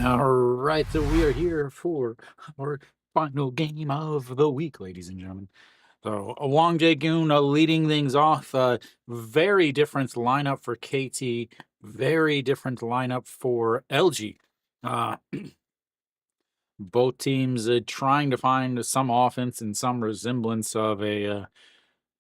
All right, so we are here for our final game of the week, ladies and gentlemen. So Wang Jae-goon leading things off. Very different lineup for KT. Very different lineup for LG. Uh, both teams trying to find some offense and some resemblance of a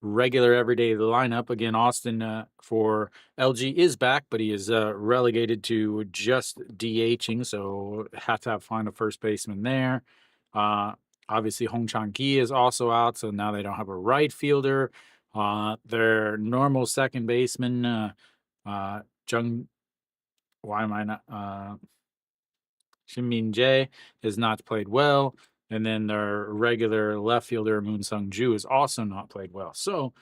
regular everyday lineup. Again, Austin for LG is back, but he is relegated to just DHing, so have to find a first baseman there. Uh, Obviously, Hong Chang-ki is also out, so now they don't have a right fielder. Their normal second baseman, Jung, why am I not? Shin Min Jae has not played well. And then their regular left fielder, Moon Sung Ju, has also not played well. So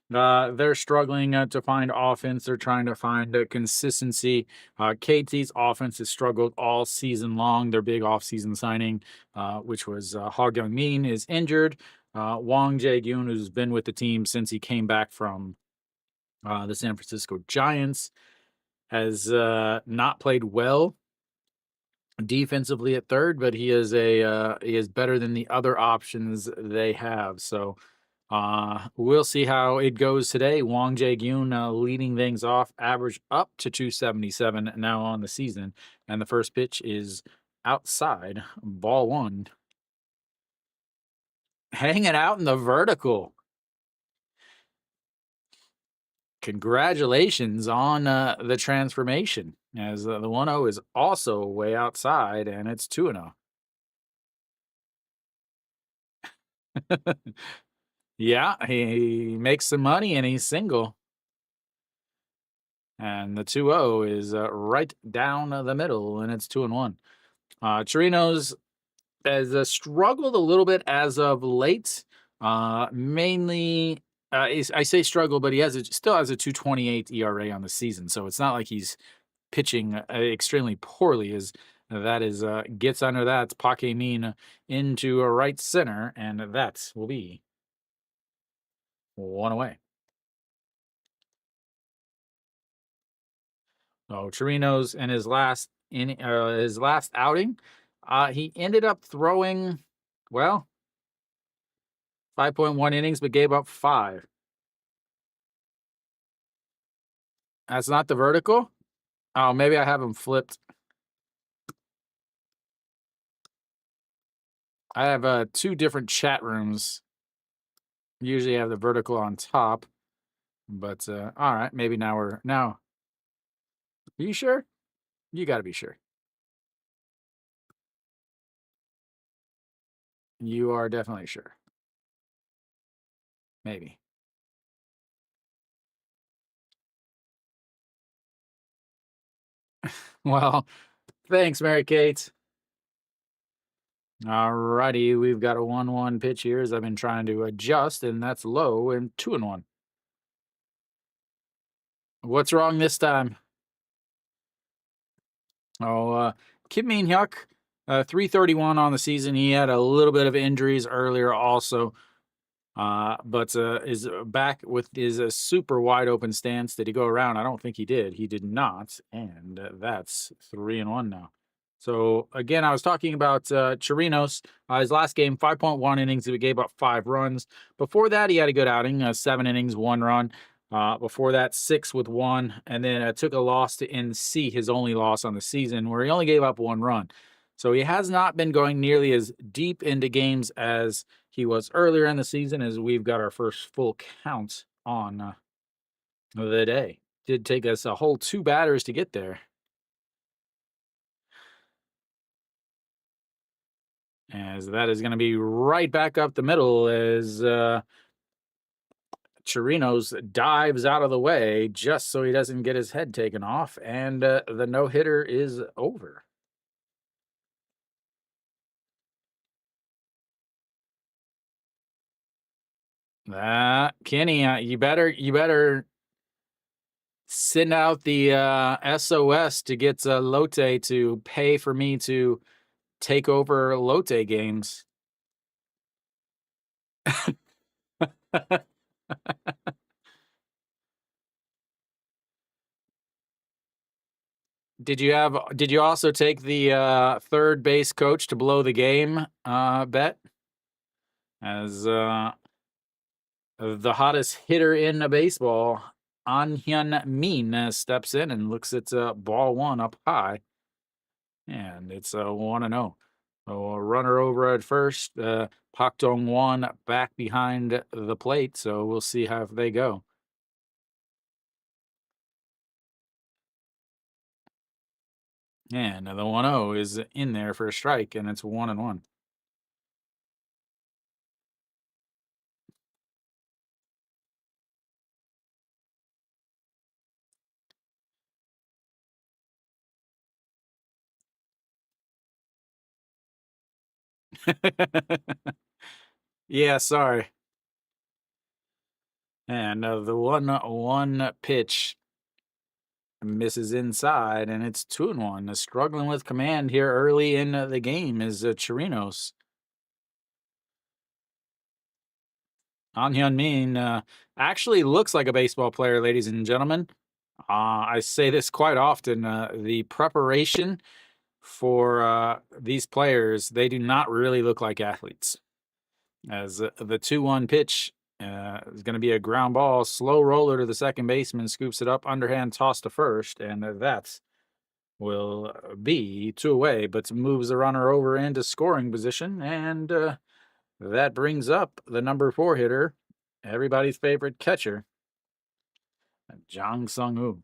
they're struggling to find offense. They're trying to find consistency. KT's offense has struggled all season long. Their big offseason signing, which was Ha Kyung-min, is injured. Wang Jae-gyun, who's been with the team since he came back from the San Francisco Giants, has not played well defensively at third, but he is better than the other options they have. So we'll see how it goes today. Wang Jae-gyun leading things off, average up to 277 now on the season, and the first pitch is outside, ball one. Hanging out in the vertical. Congratulations on the transformation, as the 1-0 is also way outside, and it's 2-0. Yeah, he makes some money and he's single. And the 2-0 is right down the middle, and it's 2-1. Chirinos has struggled a little bit as of late. Mainly, I say struggle, but he still has a 2.28 ERA on the season, so it's not like he's pitching extremely poorly. As that is gets under that Pake Min into a right center, and that will be one away. So Chirinos in his last outing, he ended up throwing, well, 5.1 innings, but gave up 5. That's not the vertical. Oh, maybe I have him flipped. I have 2 different chat rooms. Usually I have the vertical on top, but all right, maybe now we're now. Are you sure? You got to be sure. You are definitely sure. Maybe. Well, thanks, Mary Kate. All righty, we've got a 1-1 pitch here as I've been trying to adjust, and that's low and 2-1. What's wrong this time? Oh, Kim Min Hyuk, 331 on the season. He had a little bit of injuries earlier also, but is back with his super wide open stance. Did he go around? I don't think he did. He did not, and that's 3-1 now. So again, I was talking about Chirinos. His last game, 5.1 innings, he gave up 5 runs. Before that, he had a good outing, 7 innings, 1 run. Before that, 6 with 1, and then took a loss to NC, his only loss on the season, where he only gave up 1 run. So he has not been going nearly as deep into games as he was earlier in the season, as we've got our first full count on the day. Did take us a whole 2 batters to get there. As that is going to be right back up the middle as Chirinos dives out of the way just so he doesn't get his head taken off, and the no-hitter is over. Kenny, you better send out the SOS to get Lotte to pay for me to take over Lotte games. Did you also take the third base coach to blow the game bet? As the hottest hitter in the baseball, An Hyun Min steps in and looks at ball one up high. And it's a 1-0. A runner over at first. Pak Dong Won back behind the plate, so we'll see how they go. And the 1-0 is in there for a strike, and it's 1-1. Yeah, sorry. And the 1-1 pitch misses inside, and it's 2-1. Struggling with command here early in the game is Chirinos. An Hyun Min actually looks like a baseball player, ladies and gentlemen. I say this quite often. The preparation for these players, they do not really look like athletes. As the 2-1 pitch is going to be a ground ball, slow roller to the second baseman, scoops it up, underhand toss to first, and that will be 2 away, but moves the runner over into scoring position, and that brings up the number 4 hitter, everybody's favorite catcher, Jang Sung-woo.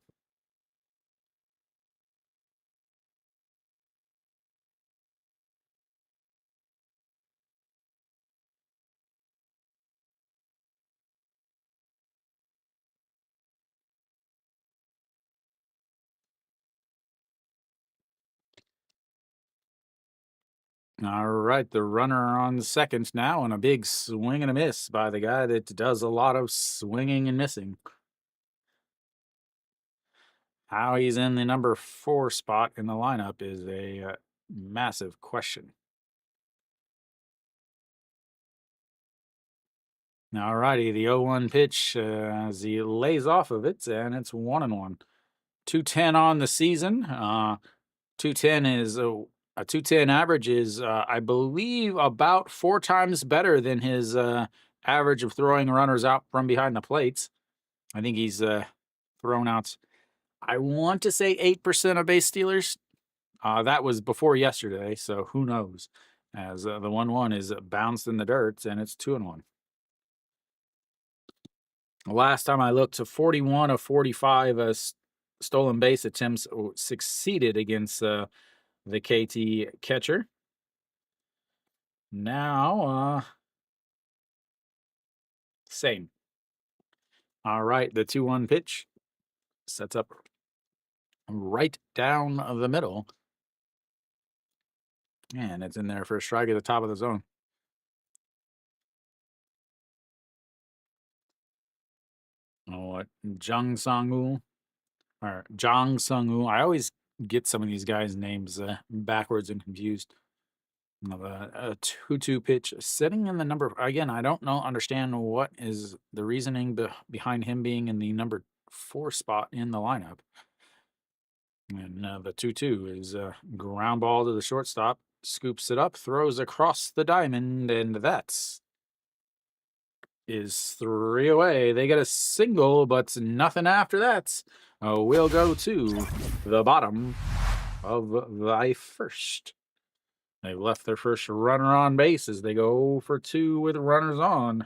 All right, the runner on second now, and a big swing and a miss by the guy that does a lot of swinging and missing. How he's in the number 4 spot in the lineup is a massive question. All righty, the 0-1 pitch as he lays off of it, and it's 1-1. 210 on the season. 210 is a 210 average is, I believe, about 4 times better than his average of throwing runners out from behind the plates. I think he's thrown out, I want to say 8% of base stealers. That was before yesterday, so who knows? As the 1-1 is bounced in the dirt, and it's 2-1. Last time I looked, 41 of 45 stolen base attempts succeeded against the KT catcher. Now, same. All right, the 2-1 pitch sets up right down the middle. And it's in there for a strike at the top of the zone. Oh, Jung Sung-woo, or Jang Sung-woo. I always get some of these guys' names backwards and confused. A 2-2 pitch sitting in the number. Again, I don't understand what is the reasoning behind him being in the number 4 spot in the lineup. And the 2-2 is a ground ball to the shortstop, scoops it up, throws across the diamond, and that's is 3 away. They get a single, but nothing after that. We'll go to the bottom of the first. They left their first runner on base as they go for 2 with runners on.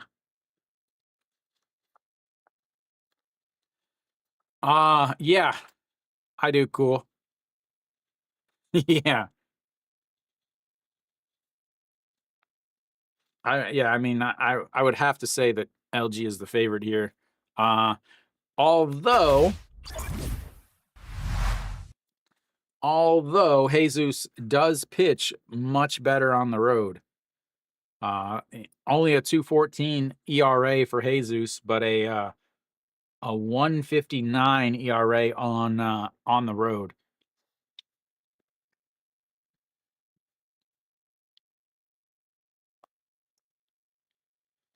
Yeah, I do. Cool. Yeah. I mean, I would have to say that LG is the favorite here. Although Jesus does pitch much better on the road. Only a 2.14 ERA for Jesus, but a 1.59 ERA on the road.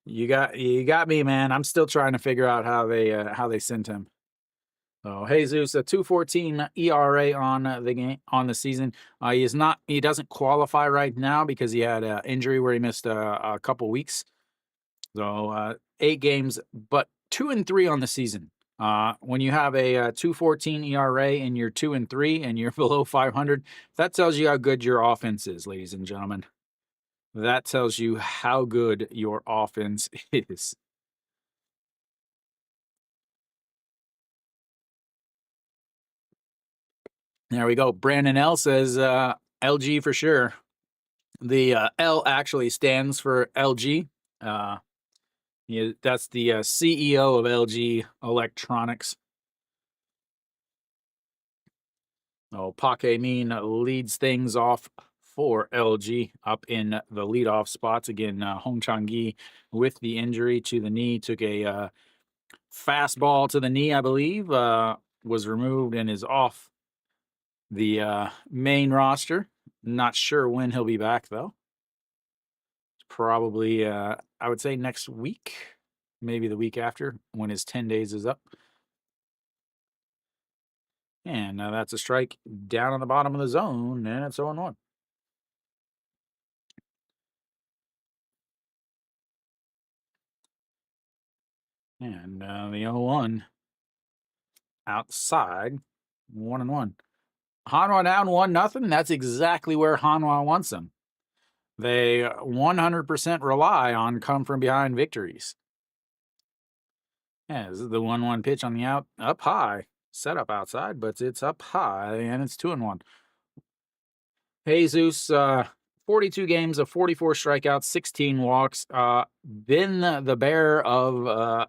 You got me, man. I'm still trying to figure out how they sent him. So Jesus, a 2.14 ERA on the game on the season. He doesn't qualify right now because he had an injury where he missed a couple weeks. So 8 games, but 2-3 on the season. When you have a 2.14 ERA and you're 2-3 and you're below 500, that tells you how good your offense is, ladies and gentlemen. That tells you how good your offense is. There we go. Brandon L says LG for sure. The L actually stands for LG. That's the CEO of LG Electronics. Oh, Pac Min leads things off for LG up in the leadoff spots. Again, Hong Chang-gi with the injury to the knee took a fastball to the knee, I believe, was removed and is off the main roster. Not sure when he'll be back, though. Probably, I would say next week, maybe the week after when his 10 days is up. And that's a strike down on the bottom of the zone, and it's 0-1. And the 0-1 outside, 1-1. Hanwha down 1-0. That's exactly where Hanwha wants them. They 100% rely on come from behind victories. Yeah, this is the 1-1 pitch on the up high. Set up outside, but it's up high, and it's 2-1. Jesus, 42 games of 44 strikeouts, 16 walks. Been the bearer of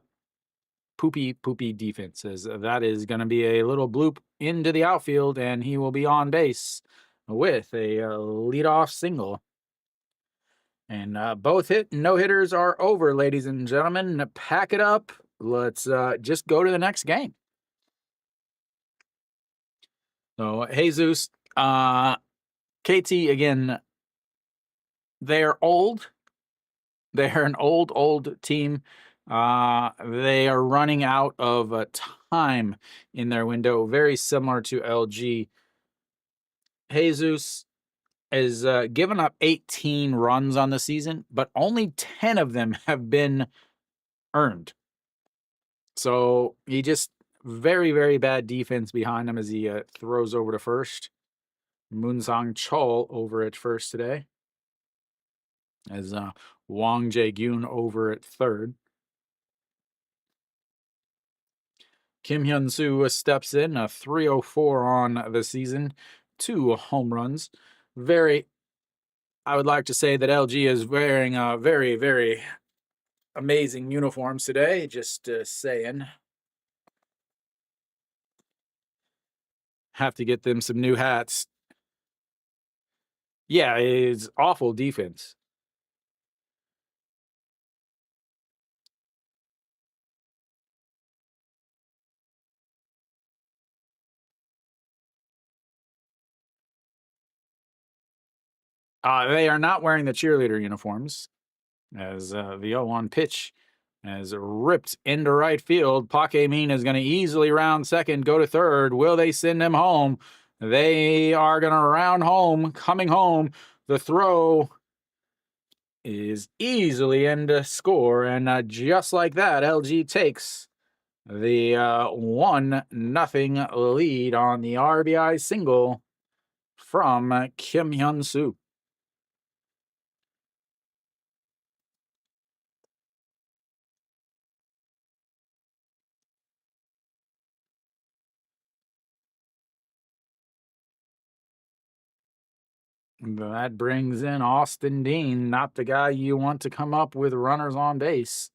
poopy defenses. That is going to be a little bloop into the outfield, and he will be on base with a leadoff single. And both no-hitters are over, ladies and gentlemen. Pack it up. Let's just go to the next game. So, Jesus, KT, again, they're old. They're an old team. They are running out of time in their window, very similar to LG. Jesus has given up 18 runs on the season, but only 10 of them have been earned. So he just very bad defense behind him as he throws over to first. Moonsang Chol over at first today, as Wang Jae-gyun over at third. Kim Hyun-soo steps in, a 304 on the season, 2 home runs. I would like to say that LG is wearing very amazing uniforms today, just saying. Have to get them some new hats. Yeah, it's awful defense. They are not wearing the cheerleader uniforms, as the 0-1 pitch has ripped into right field. Pac Min is going to easily round second, go to third. Will they send him home? They are going to round home, coming home. The throw is easily into score, and just like that, LG takes the 1-0 lead on the RBI single from Kim Hyun-soo. That brings in Austin Dean, not the guy you want to come up with runners on base.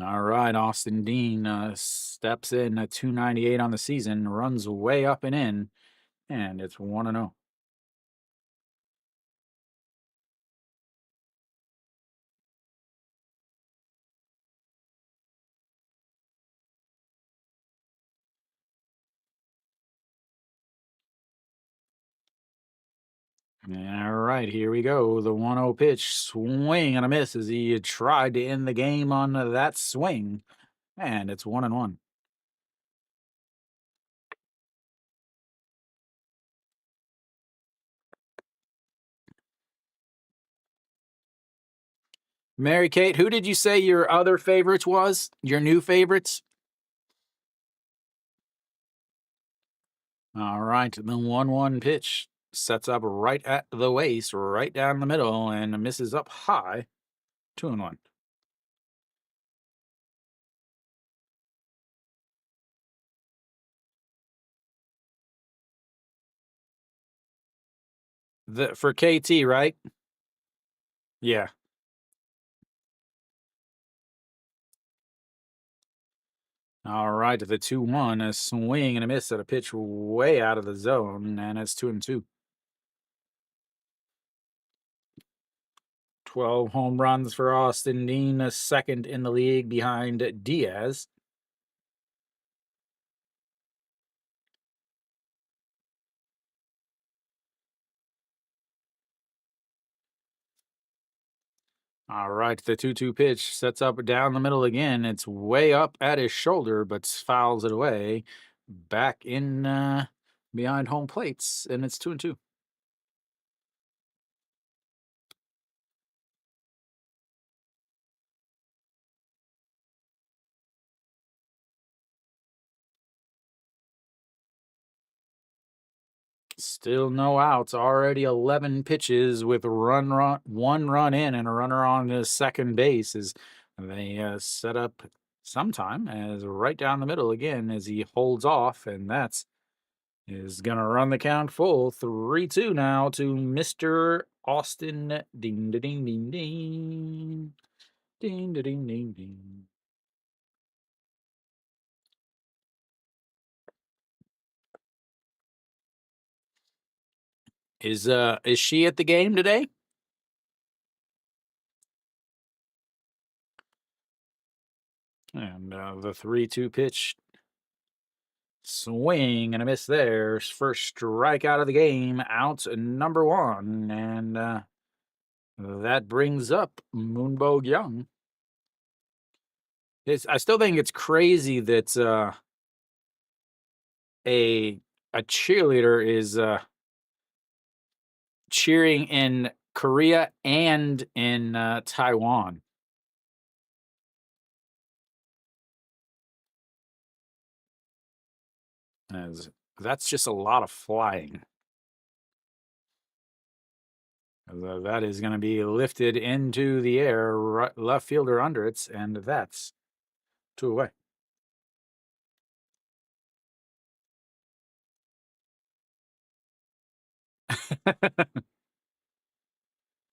All right, Austin Dean steps in at 298 on the season, runs way up and in, and it's 1-0. All right, here we go. The 1-0 pitch, swing and a miss as he tried to end the game on that swing, and it's 1-1. Mary Kate, who did you say your other favorites was? Your new favorites? All right, the 1-1 pitch sets up right at the waist, right down the middle, and misses up high. 2-1. For KT, right? Yeah. All right, the 2-1, a swing and a miss at a pitch way out of the zone, and it's 2-2. 12 home runs for Austin Dean, second in the league behind Diaz. All right, the 2-2 pitch sets up down the middle again. It's way up at his shoulder, but fouls it away. Back in behind home plates, and it's 2-2. Still no outs. Already 11 pitches with one run in and a runner on his second base as they set up sometime as right down the middle again as he holds off, and that's is gonna run the count full. 3-2 now to Mr. Austin. Ding ding ding ding ding. Ding ding ding ding. Is she at the game today? And the 3-2 pitch, swing and a miss there. First strikeout of the game, out number 1, and that brings up Moonbog Young. I still think it's crazy that a cheerleader is cheering in Korea and in Taiwan. As that's just a lot of flying. That is going to be lifted into the air, left fielder under it, and that's 2 away.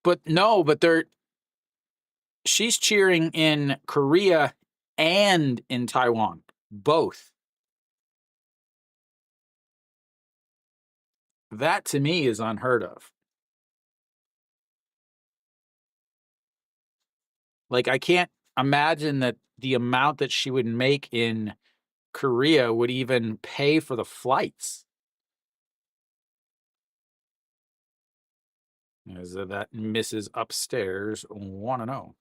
But no, but she's cheering in Korea and in Taiwan, both. That to me is unheard of. Like, I can't imagine that the amount that she would make in Korea would even pay for the flights. As that misses upstairs 1-0.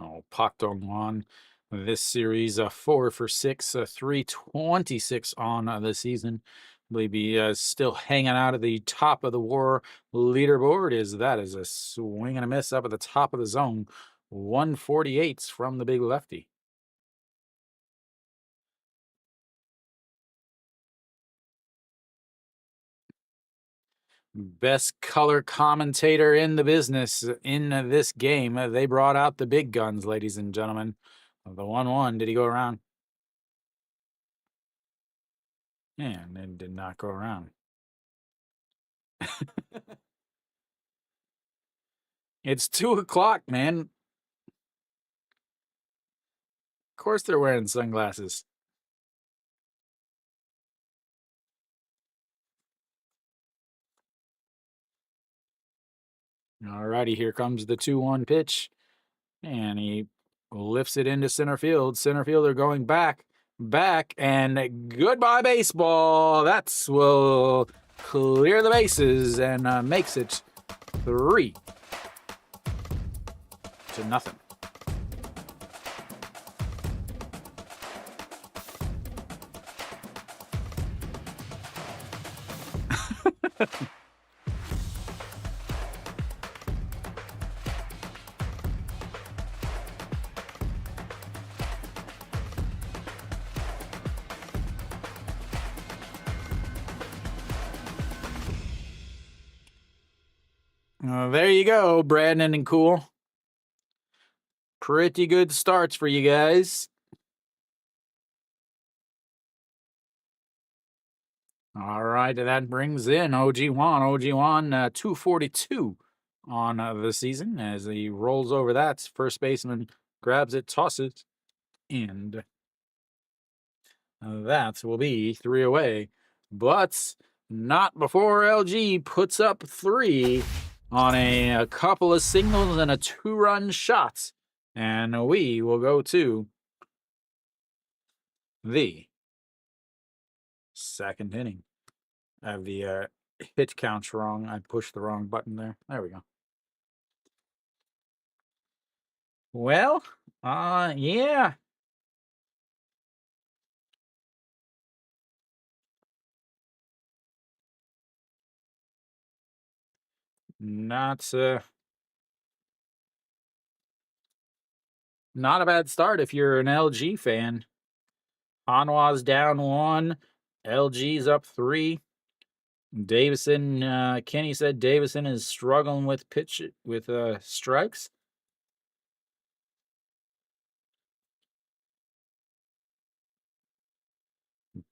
Oh, Pak Dong-won. This series, 4 for 6, 326 on the season. I believe he is still hanging out at the top of the WAR leaderboard. That is a swing and a miss up at the top of the zone. 148 from the big lefty. Best color commentator in the business in this game. They brought out the big guns, ladies and gentlemen. The 1-1, did he go around? And it did not go around. It's 2 o'clock, man. Of course they're wearing sunglasses. Alrighty, here comes the 2-1 pitch. And he lifts it into center field. Center fielder going back. back, and goodbye baseball. That's will clear the bases and makes it 3-0. There you go, Brandon and Cool. Pretty good starts for you guys. All right, that brings in OG Juan. OG Juan, 242 on the season as he rolls over that. First baseman grabs it, tosses, and that will be 3 away. But not before LG puts up 3 on a couple of singles and a 2-run shot. And we will go to the second inning. I have the hit counts wrong. I pushed the wrong button there. There we go. Well, yeah. Not a bad start if you're an LG fan. Hanwha's down 1. LG's up 3. Davison, Kenny said Davison is struggling with strikes.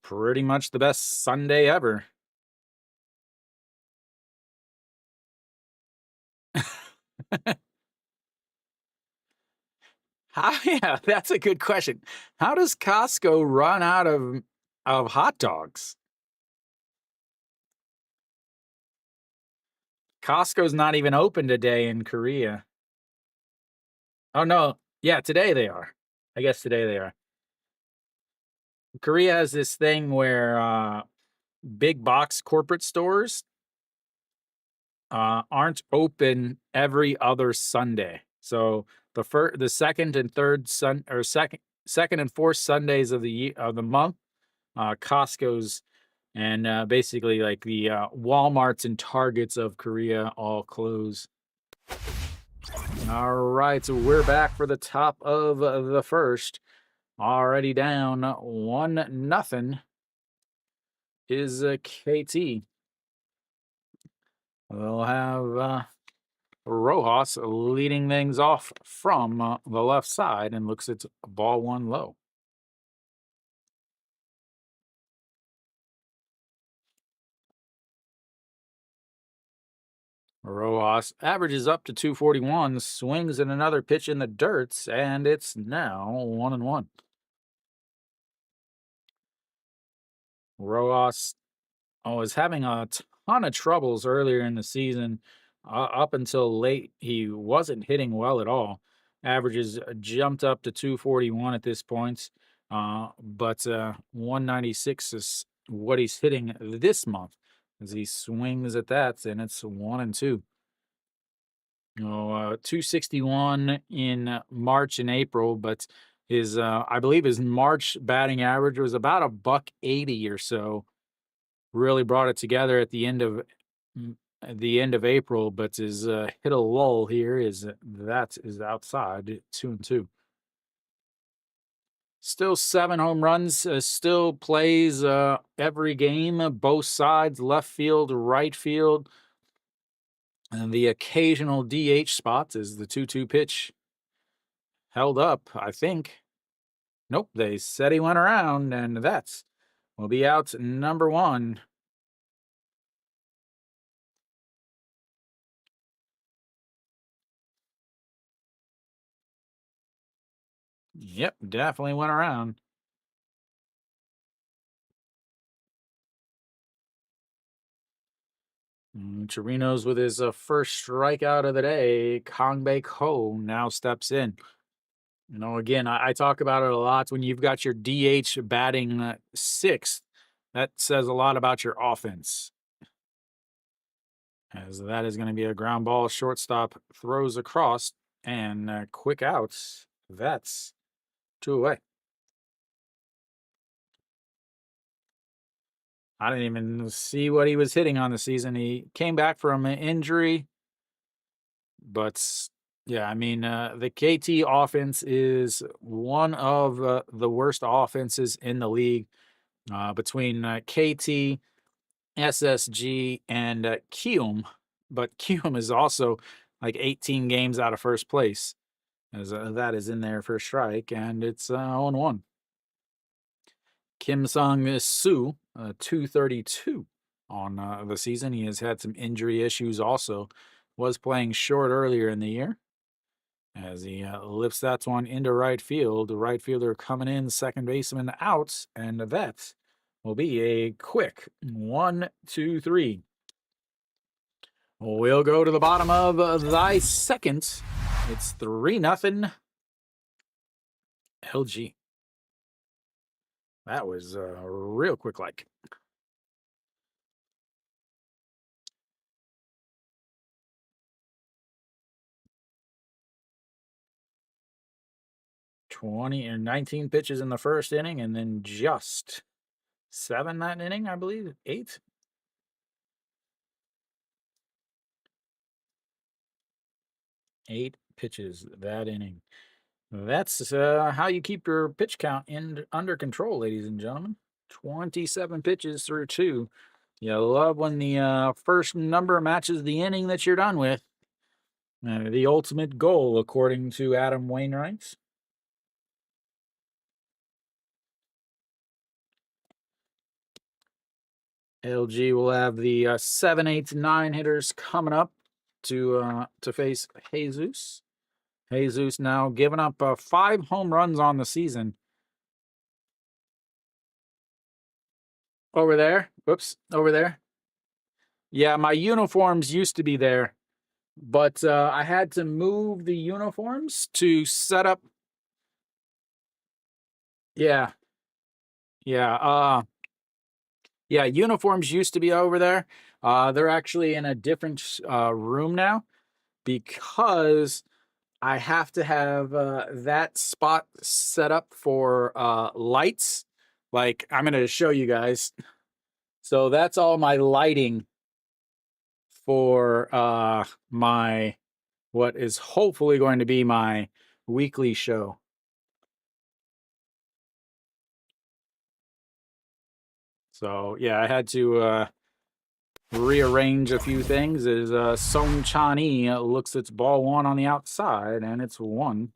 Pretty much the best Sunday ever. Yeah, that's a good question. How does Costco run out of hot dogs? Costco's not even open today in Korea. Oh no, yeah, today they are. I guess today they are. Korea has this thing where big box corporate stores aren't open every other Sunday. So the second and third second and fourth Sundays of the month, Costco's and basically like the Walmarts and Targets of Korea all close. All right, so we're back for the top of the first. Already down 1-0 is KT. We'll have Rojas leading things off from the left side and looks at ball 1 low. Rojas averages up to 241, swings at another pitch in the dirt, and it's now 1-1. Rojas was having a ton of troubles earlier in the season. Up until late, he wasn't hitting well at all. Averages jumped up to 241 at this point, but 196 is what he's hitting this month as he swings at that, and it's 1-2. 261 in March and April, but his I believe his March batting average was about $180 or so. Really brought it together at the end of April, but is hit a lull here. Is outside 2-2. Still 7 home runs. Still plays every game, both sides, left field, right field, and the occasional DH spots as the 2-2 pitch held up. I think. Nope, they said he went around, and that's will be out number 1. Yep, definitely went around. Chirinos with his first strikeout of the day. Kangbae Ko now steps in. You know, again, I talk about it a lot. When you've got your DH batting sixth, that says a lot about your offense. As that is going to be a ground ball, shortstop throws across, and quick outs. That's 2 away. I didn't even see what he was hitting on the season. He came back from an injury, but yeah, I mean, the KT offense is one of the worst offenses in the league. Between KT, SSG, and Kium, but Kium is also like 18 games out of first place, as that is in there for a strike, and it's 0-1. Kim Sung-soo, 232 on the season. He has had some injury issues also. Was playing short earlier in the year. As he lifts that one into right field. The right fielder coming in, second baseman out, and that will be a quick 1-2-3. We'll go to the bottom of thy second. It's 3-0 LG. That was real quick like. 20 or 19 pitches in the first inning, and then just 7 that inning, I believe. 8. 8 pitches that inning. That's how you keep your pitch count under control, ladies and gentlemen. 27 pitches through 2. You love when the first number matches the inning that you're done with. The ultimate goal, according to Adam Wainwright. LG will have the 7, 8, 9 hitters coming up to face Jesus. Jesus now giving up 5 home runs on the season. Over there. Whoops. Over there. Yeah, my uniforms used to be there, but I had to move the uniforms to set up. Yeah. Yeah. Yeah, uniforms used to be over there. They're actually in a different room now because I have to have that spot set up for lights. Like, I'm going to show you guys. So that's all my lighting for my, what is hopefully going to be my weekly show. So, yeah, I had to rearrange a few things as Song Chan-ee looks its ball 1 on the outside, and it's 1-0.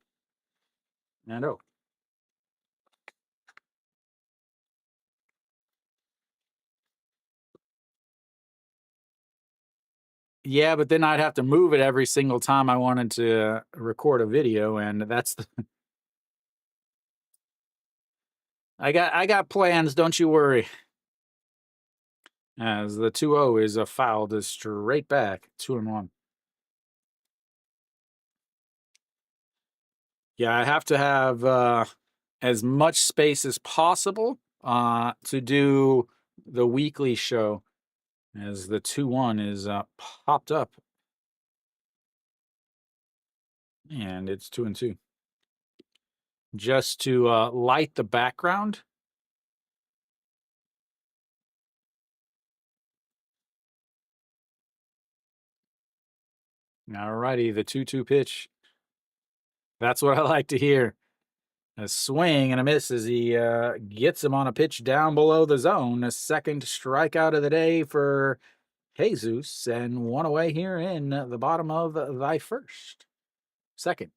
Yeah, but then I'd have to move it every single time I wanted to record a video, and that's the I got plans, don't you worry. As the 2-0 is a foul to straight back, 2-1. Yeah, I have to have as much space as possible to do the weekly show, as the 2-1 is popped up. And it's 2-2. Just to light the background. Alrighty, the 2-2 pitch. That's what I like to hear. A swing and a miss as he gets him on a pitch down below the zone. A second strikeout of the day for Jesus, and 1 away here in the bottom of thy first. Second.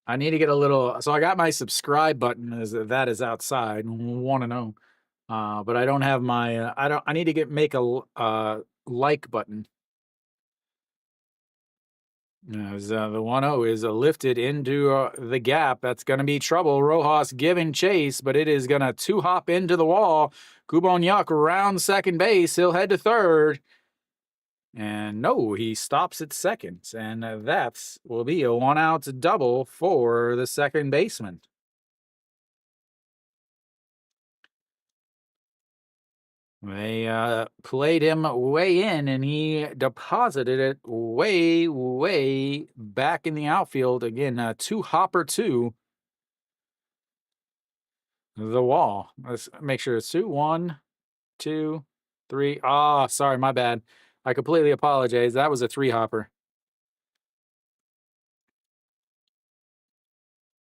I need to get a little. So I got my subscribe button as that is outside. 1-0. But I don't have my. I need to make a like button. As the 1-0 is lifted into the gap. That's going to be trouble. Rojas giving chase, but it is going to two-hop into the wall. Kuboniuk around second base. He'll head to third. And no, he stops at second. And that will be a one-out double for the second baseman. They played him way in, and he deposited it way, way back in the outfield. Again, two-hopper to the wall. Let's make sure it's 2, 1, 2, 3. Ah, sorry, my bad. I completely apologize. That was a three-hopper.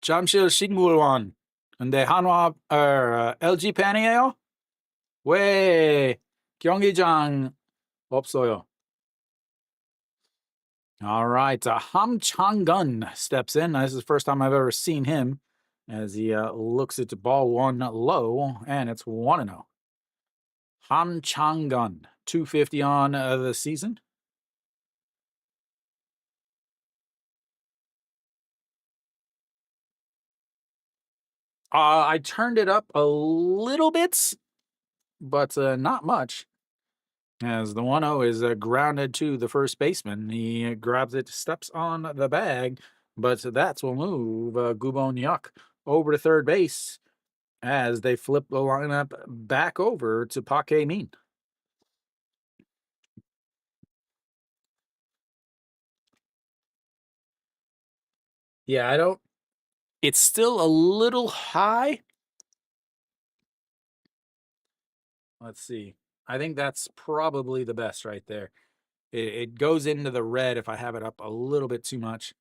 잠실 식물원. 근데 한화 LG 팬이에요? 왜 경기장 없어요? All right, Ham Chang-gun steps in. This is the first time I've ever seen him as he looks at the ball one low, and it's 1-0. Ham Chang-gun, 250 on the season. I turned it up a little bit, but not much. As the 1-0 is grounded to the first baseman. He grabs it, steps on the bag, but that will move Guboniuk over to third base as they flip the lineup back over to pregame. Yeah, I don't. It's still a little high. Let's see. I think that's probably the best right there. It goes into the red if I have it up a little bit too much.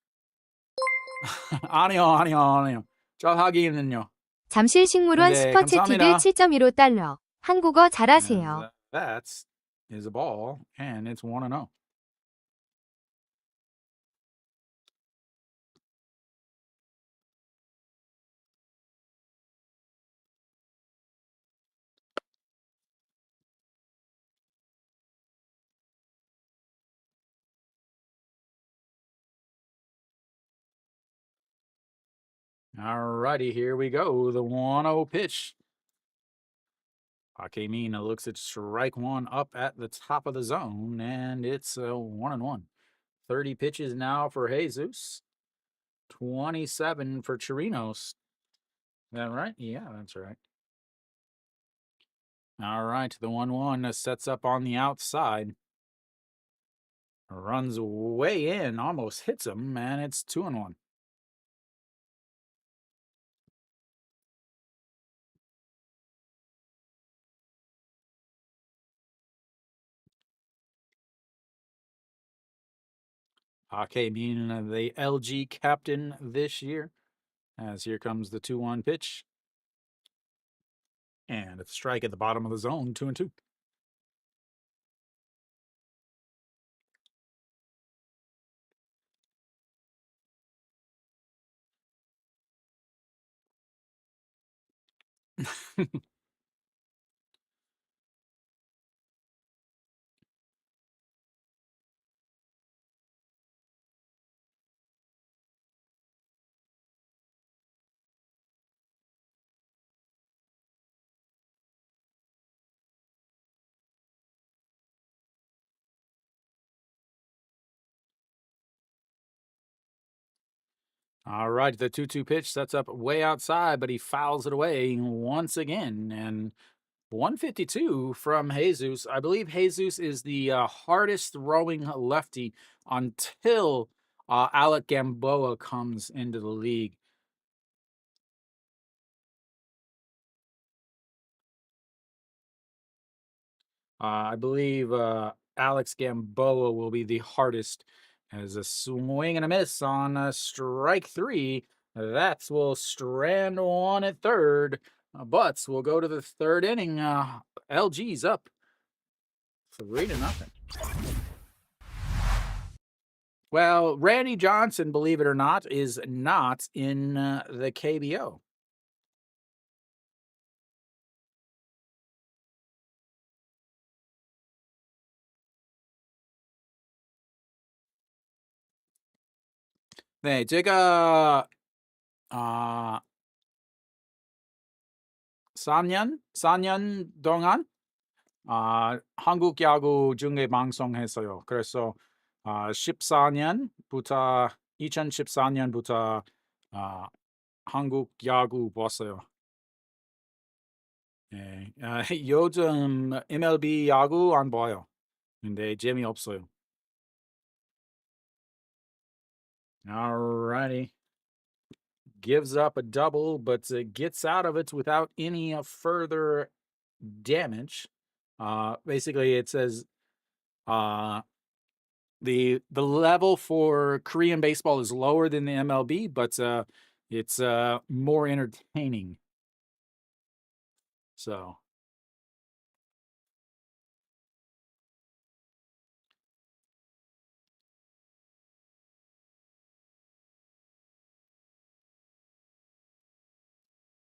아니요. 저 하기는요. 잠실식물원 네, 슈퍼채티드 감사합니다. 7.15달러. 한국어 잘하세요. That is a ball, and it's 1-0. Alrighty, here we go. The 1-0 pitch. Akemina looks at strike one up at the top of the zone, and it's 1-1. 30 pitches now for Jesus. 27 for Chirinos. Is that right? Yeah, that's right. All right, the 1-1 sets up on the outside. Runs way in, almost hits him, and it's 2-1. Ake being the LG captain this year, as here comes the 2-1 pitch. And it's a strike at the bottom of the zone, 2-2. All right, the 2-2 pitch sets up way outside, but he fouls it away once again. And 152 from Jesus. I believe Jesus is the hardest throwing lefty until Alec Gamboa comes into the league. I believe Alex Gamboa will be the hardest, as a swing and a miss on strike 3. That will strand one at third. Butts will go to the third inning. LG's up 3-0. Well, Randy Johnson, believe it or not, is not in the KBO. 네, 제가 아 4년 동안 한국 야구 중계 방송했어요. 그래서 14년부터 2014년부터 아 한국 야구 봤어요. 예. 요즘 MLB 야구 안 봐요. 근데 재미없어요. Alrighty. Gives up a double, but gets out of it without any further damage. Basically, it says uh, the level for Korean baseball is lower than the MLB, but it's more entertaining. So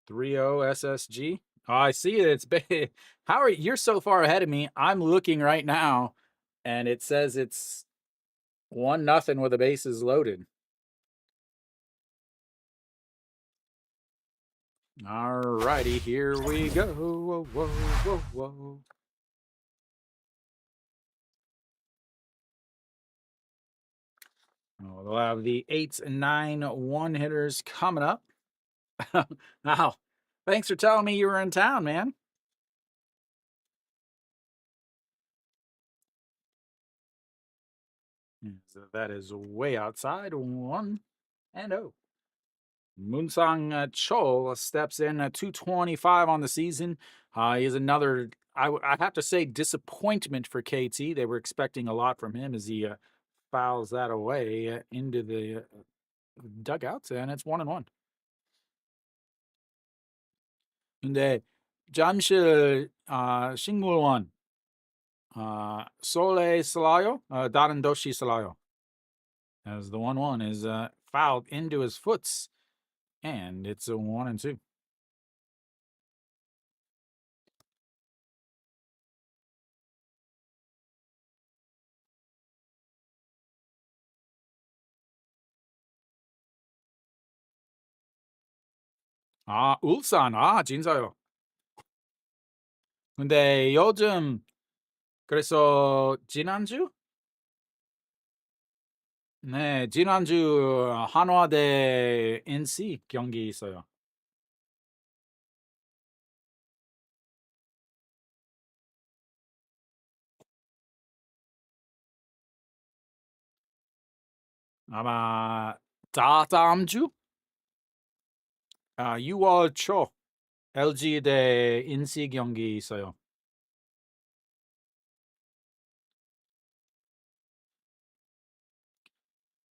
3-0 SSG. Oh, I see it. It's big. How are you're so far ahead of me? I'm looking right now, and it says it's 1-0 with the bases loaded. All righty, here we go. Whoa, whoa, whoa, whoa. Oh, they'll have the 8 and 9 one-hitters coming up. Wow. Thanks for telling me you were in town, man. So that is way outside. 1-0. Moonsong Chol steps in at 225 on the season. He is another, I have to say, disappointment for KT. They were expecting a lot from him as he fouls that away into the dugouts, and it's 1-1. 근데 잠실 식물원 솔레 슬라요, 다른 도시 슬라요. As the 1-1 is fouled into his foots, and it's a 1-2. 울산, 진짜요. 근데 요즘, 그래서 지난주? 네, 지난주 한화 대 NC 경기 있어요. 아마 다음 주? 6월 초 LG 대 NC 경기 있어요.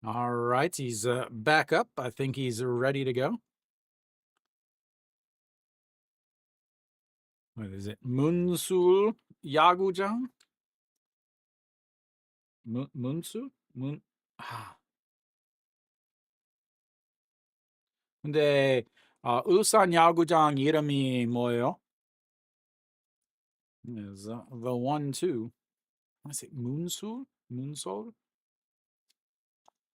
All right, he's back up. I think he's ready to go. What is it? 문술 야구장? 문술? 근데 울산 야구장 이름이 뭐예요? Is the 1-2. I say 문술? 문솔?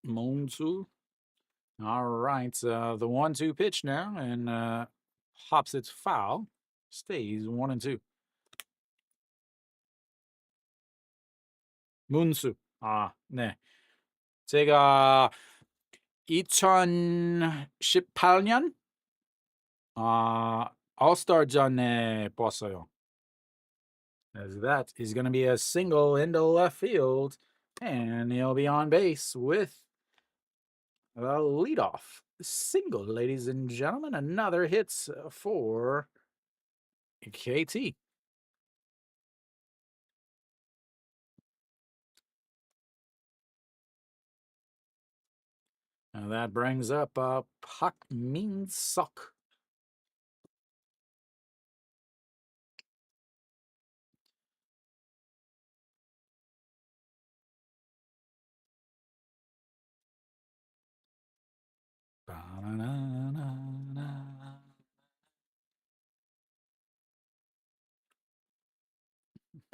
문술? All right, the 1-2 pitch now, and hops its foul. Stays 1-2. 문수. 네. 제가 2018년 All-Star 전에 봤어요. As that is going to be a single into left field, and he'll be on base with a leadoff single, ladies and gentlemen. Another hits for KT. And that brings up Pak Min Sok.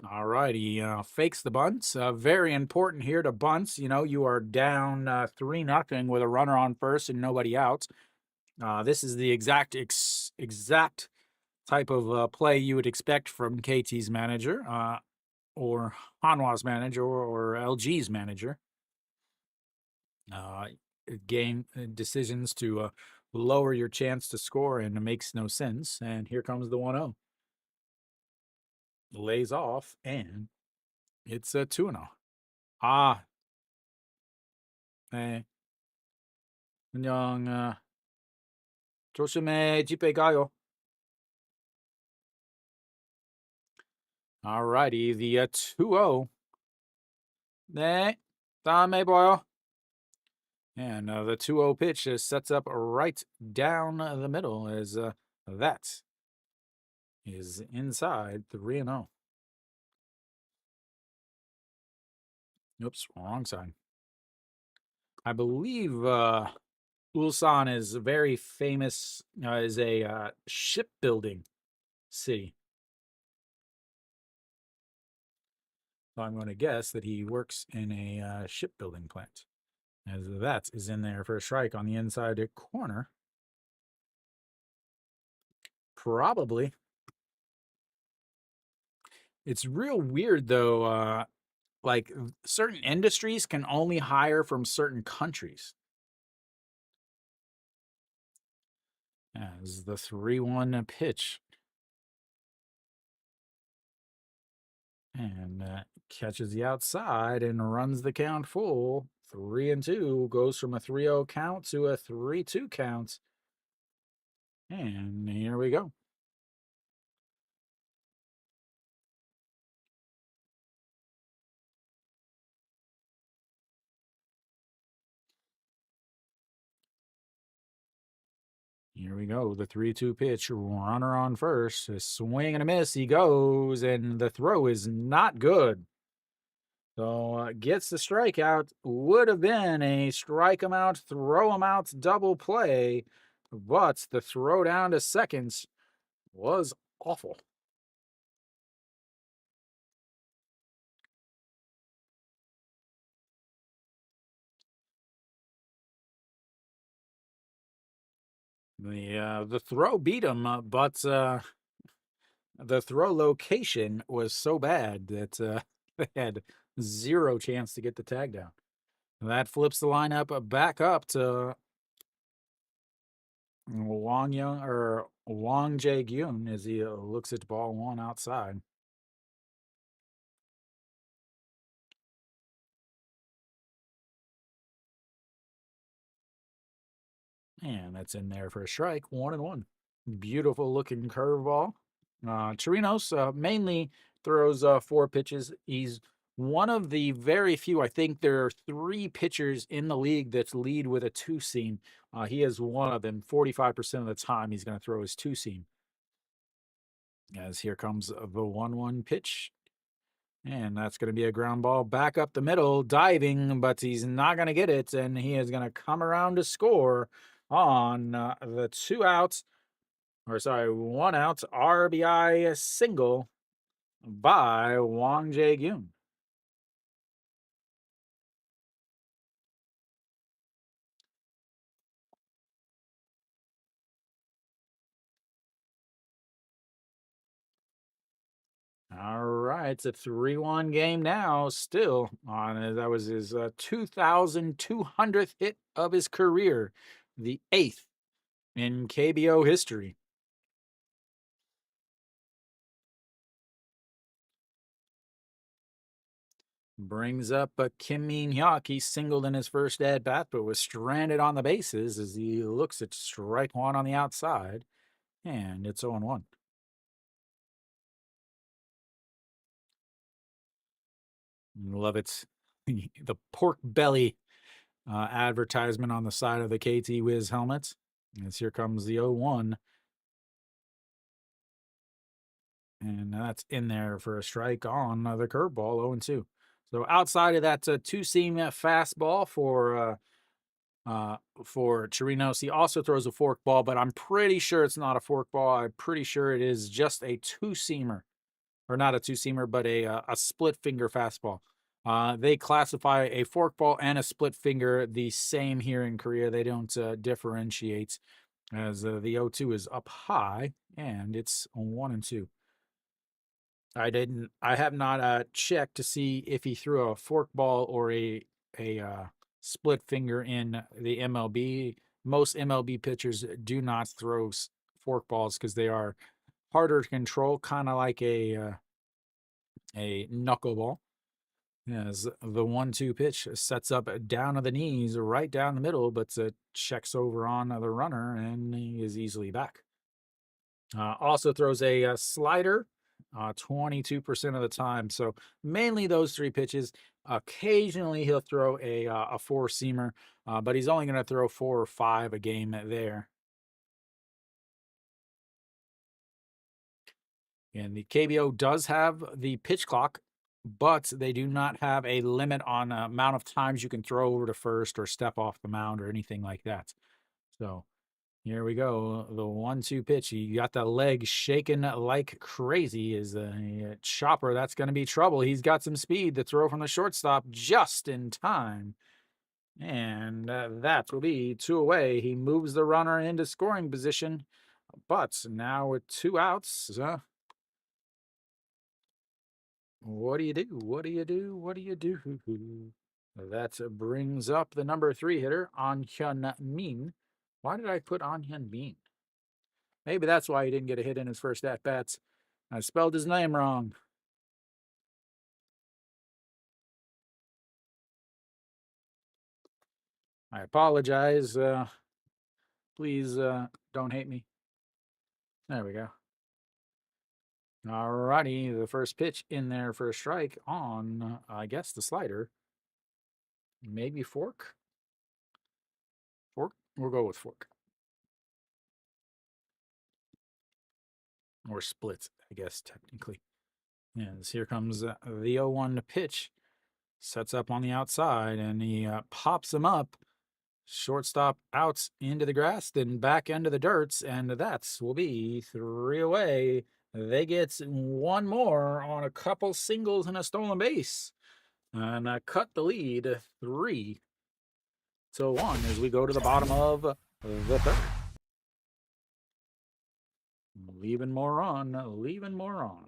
All right, he fakes the bunts. Very important here to bunts. You know, you are down 3-0 with a runner on first and nobody out. This is the exact type of play you would expect from KT's manager, or Hanwha's manager, or LG's manager. Uh, Game decisions to lower your chance to score, and it makes no sense. And here comes the 1-0. Lays off, and it's a 2-0. 아, 네. 그냥 조심해 집에 가요. All righty, the 2-0. 네, 다음에 봐요. And the 2-0 pitch sets up right down the middle as that is inside 3-0. Oops, wrong side. I believe Ulsan is very famous as a shipbuilding city. So I'm going to guess that he works in a shipbuilding plant, as that is in there for a strike on the inside corner. Probably. It's real weird though. Like certain industries can only hire from certain countries. As the 3-1 pitch. And catches the outside and runs the count full. 3-2 goes from a 3-0 count to a 3-2 count. And here we go. Here we go. The 3-2 pitch. Runner on first. A swing and a miss. He goes, and the throw is not good. So gets the strikeout. Would have been a strike him out, throw him out double play, but the throw down to seconds was awful. The throw beat him, but the throw location was so bad that they had zero chance to get the tag down. That flips the lineup back up to Wang Jae-gyun as he looks at ball one outside. And that's in there for a strike, 1-1. Beautiful looking curveball. Chirinos mainly throws 4 pitches. He's one of the very few, I think there are 3 pitchers in the league that lead with a 2-seam. He is one of them. 45% of the time he's going to throw his 2-seam. As here comes the 1-1 pitch. And that's going to be a ground ball back up the middle, diving, but he's not going to get it. And he is going to come around to score on the 2 outs, or sorry, 1 out RBI single by Wang Jae-gyun. All right, it's a 3-1 game now. Still on, that was his 2,200th hit of his career, the 8th in KBO history. Brings up Kim Min-hyuk. He singled in his first at bat, but was stranded on the bases as he looks at strike one on the outside, and it's 0-1. Love it. The pork belly advertisement on the side of the KT Wiz helmet. As here comes the 0-1. And that's in there for a strike on the curveball, 0-2. So outside of that 2-seam fastball for Chirinos, he also throws a fork ball, but I'm pretty sure it's not a fork ball. I'm pretty sure it is just a 2-seamer. or not a two-seamer, but a split finger fastball. They classify a forkball and a split finger the same here in Korea. They don't differentiate, as the 0-2 is up high and it's 1-2. I have not checked to see if he threw a forkball or a split finger in the MLB. Most MLB pitchers do not throw forkballs because they are harder to control, kind of like a knuckleball. As the 1-2 pitch sets up down to the knees, right down the middle, but checks over on the runner and he is easily back. Also throws a slider 22% of the time. So mainly those three pitches. Occasionally he'll throw a four-seamer, but he's only going to throw 4 or 5 a game there. And the KBO does have the pitch clock, but they do not have a limit on amount of times you can throw over to first or step off the mound or anything like that. So here we go. The 1-2 pitch. He got the leg shaking like crazy. Is a chopper. That's going to be trouble. He's got some speed to throw from the shortstop just in time. And that will be 2 away. He moves the runner into scoring position. But now with 2 outs, what do you do? What do you do? What do you do? That brings up the number 3 hitter, An Hyun Min. Why did I put An Hyun Min? Maybe that's why he didn't get a hit in his first at-bats. I spelled his name wrong. I apologize. Please don't hate me. There we go. Alrighty, the first pitch in there for a strike on, I guess, the slider. Maybe fork? Fork? We'll go with fork. Or split, I guess, technically. Yes, here comes the 0-1 pitch. Sets up on the outside, and he pops him up. Shortstop out into the grass, then back into the dirt, and that will be 3 away. They get 1 more on a couple singles and a stolen base, and cut the lead 3-1 as we go to the bottom of the 3rd. Leaving more on, leaving more on.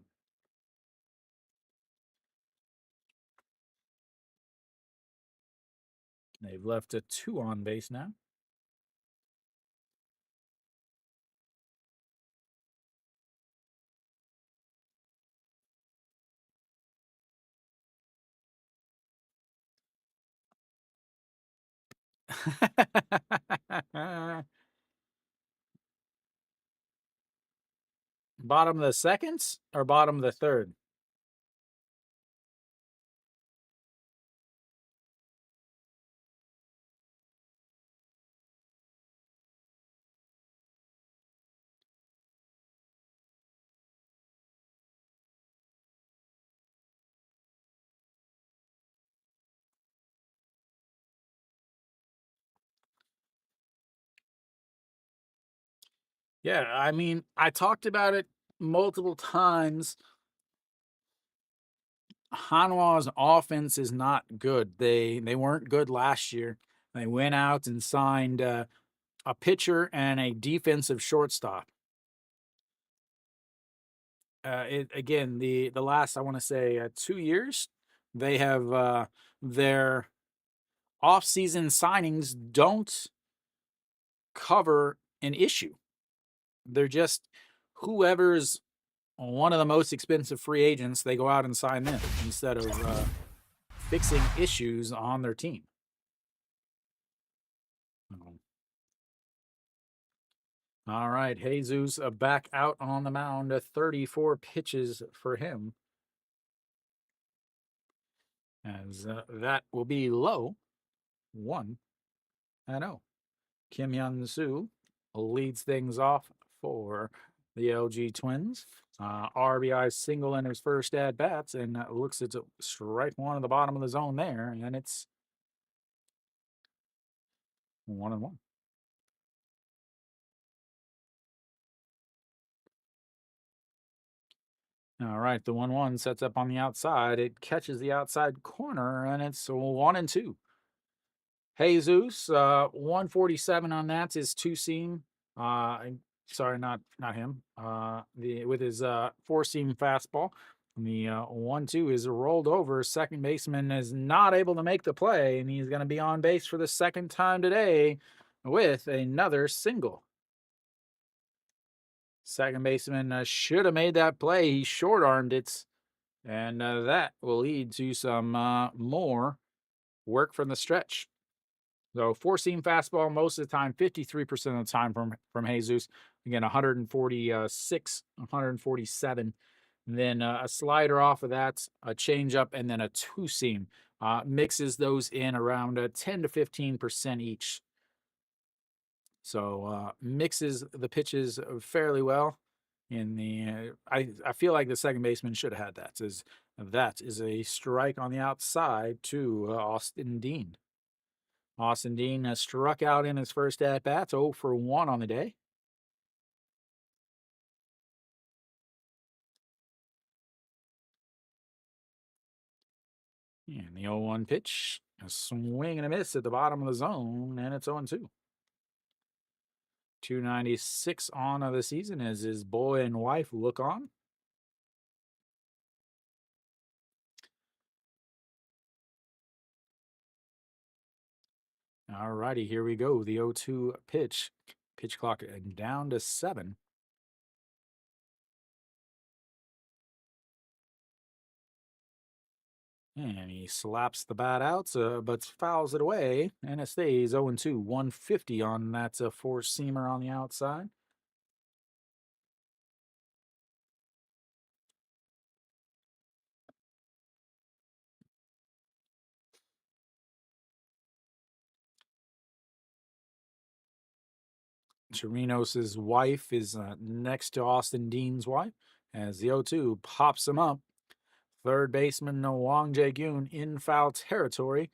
They've left a 2 on base now. Bottom of the 2nd or bottom of the 3rd? Yeah, I mean, I talked about it multiple times. Hanwha's offense is not good. They weren't good last year. They went out and signed a pitcher and a defensive shortstop. Again, the last, I want to say 2 years, they have their offseason signings don't cover an issue. They're just whoever's one of the most expensive free agents, they go out and sign them instead of fixing issues on their team. All right, Jesus back out on the mound. 34 pitches for him. As that will be low. 1-0. Kim Hyun-soo leads things off for the LG Twins. RBI single in his first at bats, and looks at strike 1 at the bottom of the zone there, and it's 1-1. All right, the 1-1 sets up on the outside. It catches the outside corner, and it's 1-2. Jesus, 147 on that is two seam. Sorry, not him. The with his four seam fastball. And the 1-2 is rolled over. Second baseman is not able to make the play, and he's going to be on base for the second time today with another single. Second baseman should have made that play. He short armed it, and that will lead to some more work from the stretch. So four seam fastball most of the time, 53% of the time from Jesus. Again, 146, 147. And then a slider off of that, a changeup, and then a two seam. Mixes those in around 10 to 15% each. So mixes the pitches fairly well. In the I feel like the second baseman should have had that. That is a strike on the outside to Austin Dean. Austin Dean struck out in his first at bat, 0 for 1 on the day. And the 0-1 pitch, a swing and a miss at the bottom of the zone, and it's 0-2. 296 on of the season as his boy and wife look on. All righty, here we go. The 0-2 pitch. Pitch clock down to 7. And he slaps the bat out, but fouls it away, and it stays 0-2. 150 on that four-seamer on the outside. Chirinos' wife is next to Austin Dean's wife as the 0-2 pops him up. Third baseman Wang Jae-gyun in foul territory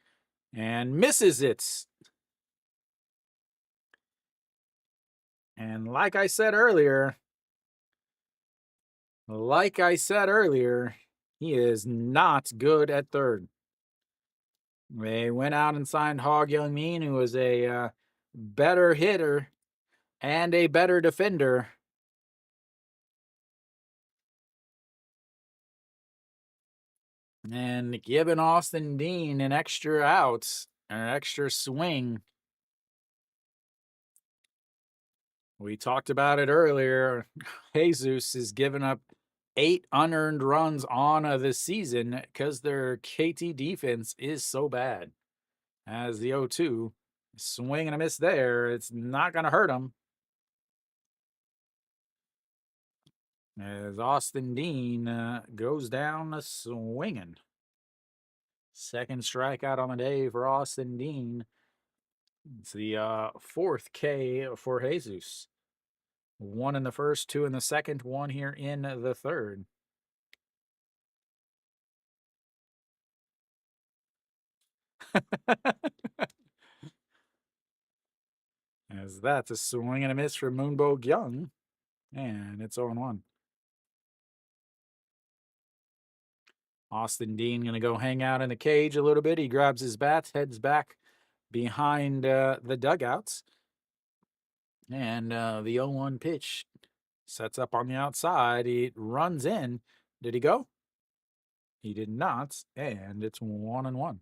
and misses it. And like I said earlier, he is not good at third. They went out and signed Hog Young-min, who is a better hitter and a better defender. And giving Austin Dean an extra out, an extra swing. We talked about it earlier. Jesus is giving up 8 unearned runs on this season because their KT defense is so bad. As the 0-2, swing and a miss there. It's not going to hurt him. As Austin Dean goes down swinging. Second strikeout on the day for Austin Dean. It's the fourth K for Jesus. 1 in the first, 2 in the second, 1 here in the third. As that's a swing and a miss for Moonbo Young. And it's 0-1. Austin Dean going to go hang out in the cage a little bit. He grabs his bat, heads back behind the dugouts. And the 0-1 pitch sets up on the outside. It runs in. Did he go? He did not. And it's 1-1.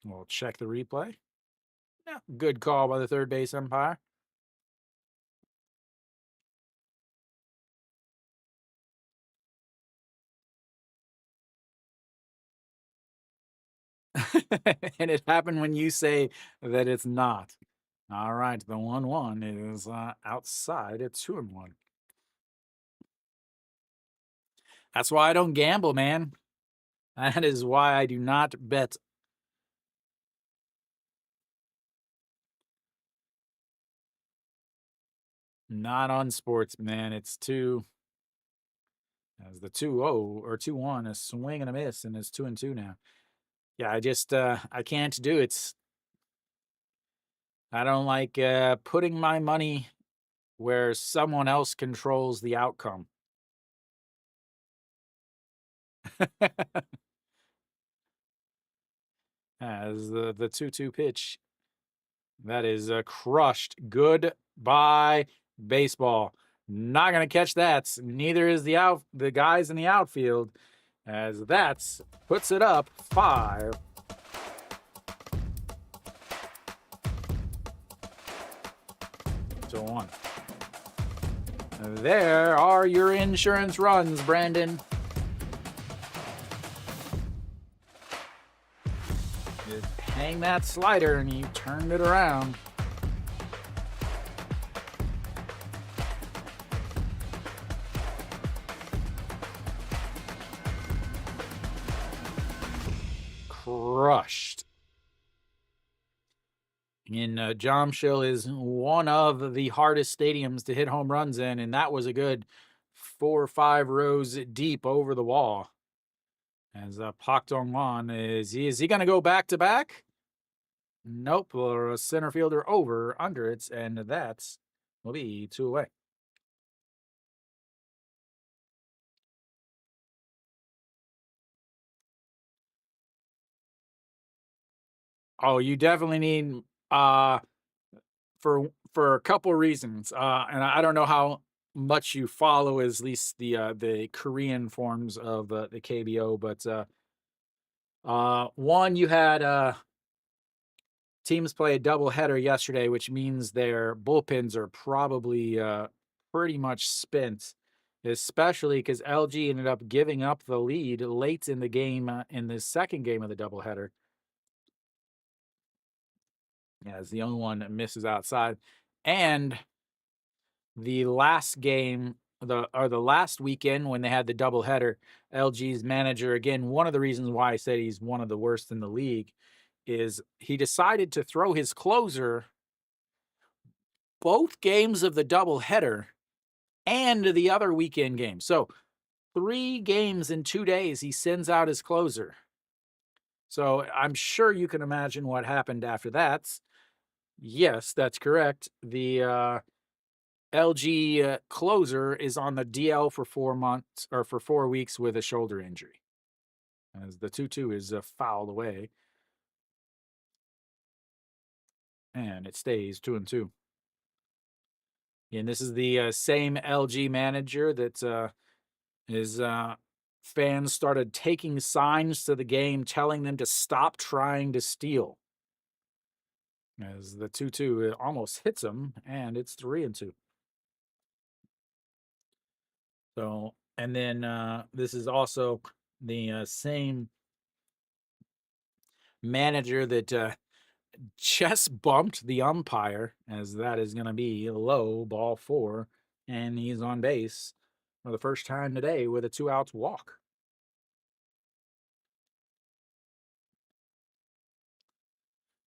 We'll check the replay. Yeah, good call by the third base umpire. And it happened when you say that it's not. All right, the 1-1 is outside. It's 2-1. That's why I don't gamble, man. That is why I do not bet. Not on sports, man. It's 2. As the 2-0 or 2-1, a swing and a miss, and it's 2-2 now. Yeah, I just I can't do it. I don't like putting my money where someone else controls the outcome. As the 2-2 pitch that is crushed. Goodbye, baseball. Not gonna catch that. Neither is the guys in the outfield, as that's puts it up 5-1. There are your insurance runs, Brandon. You hang that slider and you turned it around. Crushed. And Jomshil is one of the hardest stadiums to hit home runs in, and that was a good 4 or 5 rows deep over the wall. As Pak Dong-won is he going to go back to back? Nope, or a center fielder over under it, and that's will be 2 away. Oh, you definitely need for a couple reasons. And I don't know how much you follow at least the Korean forms of the KBO, but one, you had teams play a doubleheader yesterday, which means their bullpens are probably pretty much spent, especially because LG ended up giving up the lead late in the game in the second game of the doubleheader. As the only one that misses outside. And the last game, the last weekend when they had the doubleheader, LG's manager, again, one of the reasons why I said he's one of the worst in the league, is he decided to throw his closer both games of the doubleheader and the other weekend game. So 3 games in 2 days, he sends out his closer. So I'm sure you can imagine what happened after that. Yes, that's correct. The LG closer is on the DL for 4 months or for 4 weeks with a shoulder injury. As the 2-2 is fouled away. And it stays 2-2. And this is the same LG manager that his fans started taking signs to the game telling them to stop trying to steal. As the 2-2 almost hits him, and it's 3-2. So, and then this is also the same manager that just bumped the umpire, as that is going to be low, ball 4, and he's on base for the first time today with a 2-out walk.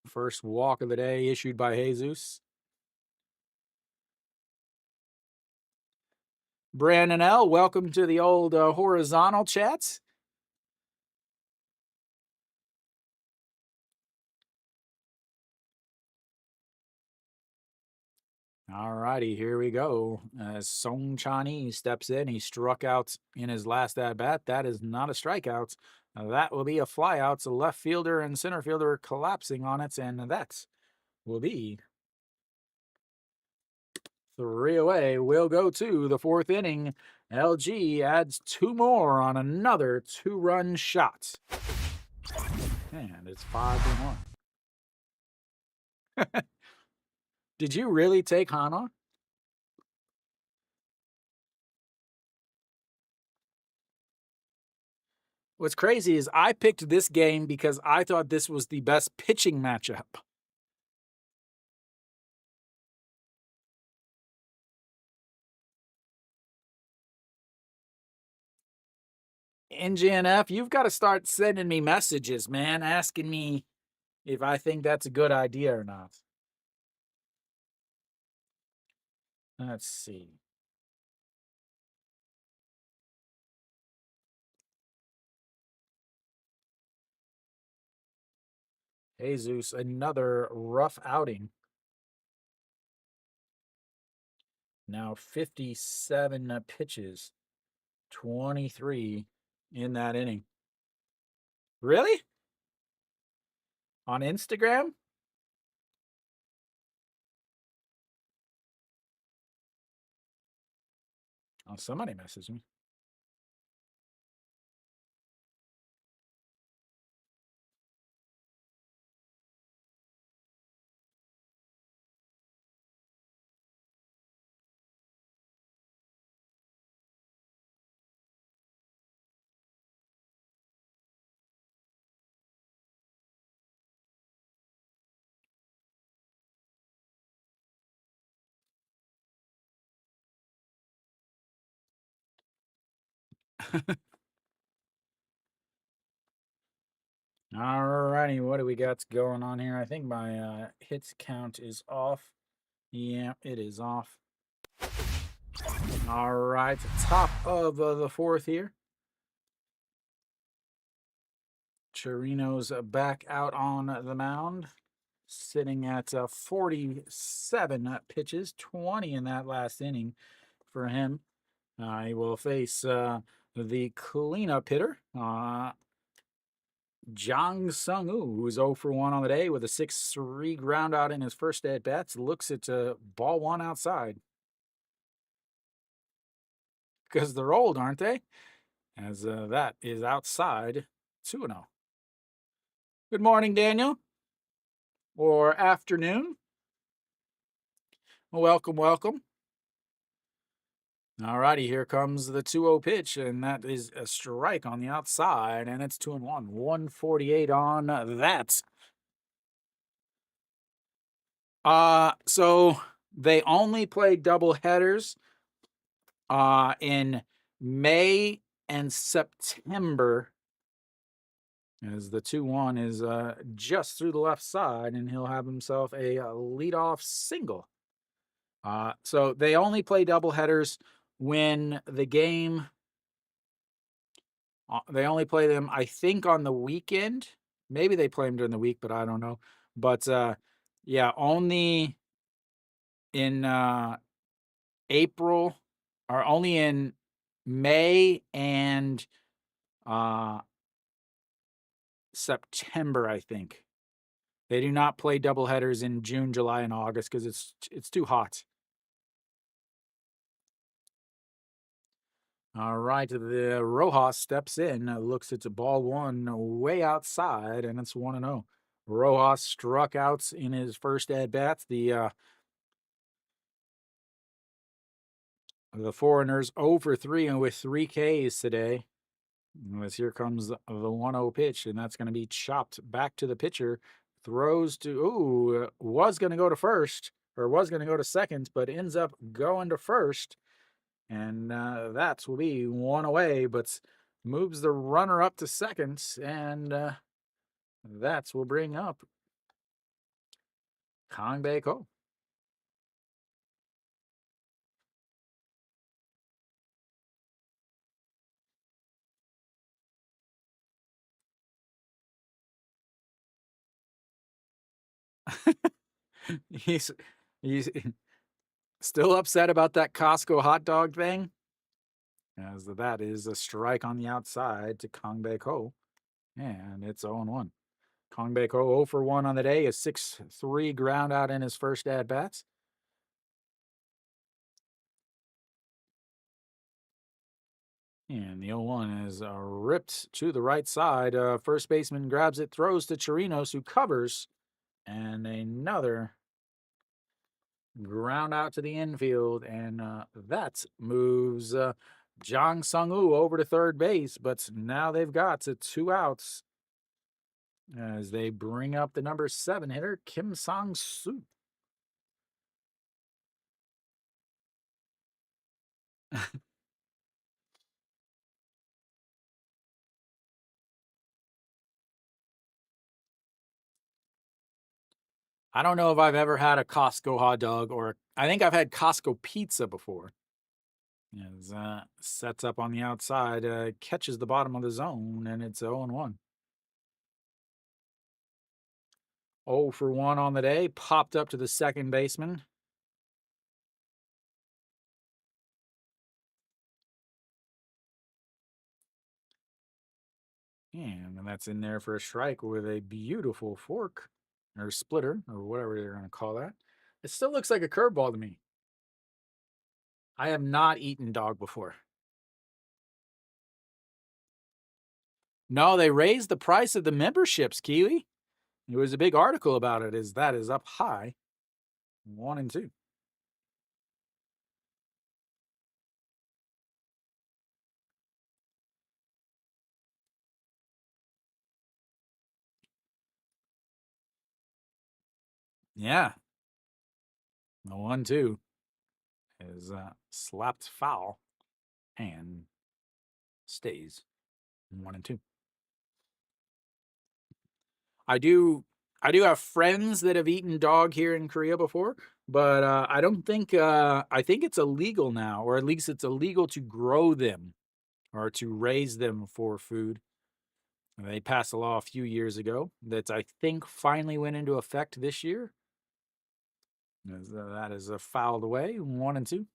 First walk of the day issued by Jesus. Brandon L., welcome to the old horizontal chats. All righty, here we go. As Song Chani steps in, he struck out in his last at bat. That is not a strikeout. That will be a flyout. So left fielder and center fielder collapsing on it, and that will be 3 away. We'll go to the 4th inning. LG adds 2 more on another 2-run shot. And it's 5-1. Did you really take Hana? What's crazy is I picked this game because I thought this was the best pitching matchup. NGNF, you've got to start sending me messages, man, asking me if I think that's a good idea or not. Let's see. Jesus, another rough outing. Now 57 pitches, 23 in that inning. Really? On Instagram? Oh, somebody messaged me. All righty, what do we got going on here? I think my hits count is off. Yeah, it is off. All right, top of the fourth here. Chirino's back out on the mound, sitting at 47 pitches, 20 in that last inning for him. He will face the cleanup hitter, Jang Sung-woo, who's 0 for 1 on the day with a 6-3 ground out in his first at bats. Looks at ball one outside. Because they're old, aren't they? As that is outside 2-0. Good morning, Daniel. Or afternoon. Welcome, welcome. All righty, here comes the 2-0 pitch, and that is a strike on the outside, and it's 2-1. 148 on that. So they only play double headers in May and September, as the 2-1 is just through the left side, and he'll have himself a leadoff single. So they only play double headers when the game. They only play them, I think, on the weekend. Maybe they play them during the week, but I don't know. But yeah, only in April, or only in May and September, I think. They do not play doubleheaders in June, July, and August because it's too hot. All right, the Rojas steps in, looks at the ball one way outside, and it's 1-0. Rojas struck out in his first at bats. The foreigners 0 for 3 and with 3 Ks today. As here comes the 1-0 pitch, and that's going to be chopped back to the pitcher. Throws to, was going to go to first, or was going to go to second, but ends up going to first. And that will be one away, but moves the runner up to second, and that will bring up Kang Bae-ko. he's he's still upset about that Costco hot dog thing, as that is a strike on the outside to Kang Bae-ko, and it's 0-1. Kang Bae-ko 0 for 1 on the day, a 6-3 ground out in his first at bats. And the 0-1 is ripped to the right side. First baseman grabs it, throws to Chirinos, who covers, and another ground out to the infield, and that moves Jang Sung-woo over to third base. But now they've got 2 outs as they bring up the number 7 hitter, Kim Sang-soo. I don't know if I've ever had a Costco hot dog, or I think I've had Costco pizza before. As sets up on the outside, catches the bottom of the zone, and it's 0-1. 0 for 1 on the day, popped up to the second baseman. And that's in there for a strike with a beautiful fork or splitter or whatever you're going to call that. It still looks like a curveball to me. I have not eaten dog before. No, they raised the price of the memberships, Kiwi. There was a big article about it. That is up high. 1 and 2. Yeah. The 1-2 is slapped foul and stays 1 and 2. I do have friends that have eaten dog here in Korea before, but I don't think I think it's illegal now, or at least it's illegal to grow them or to raise them for food. They passed a law a few years ago that I think finally went into effect this year. That is fouled away, 1 and 2.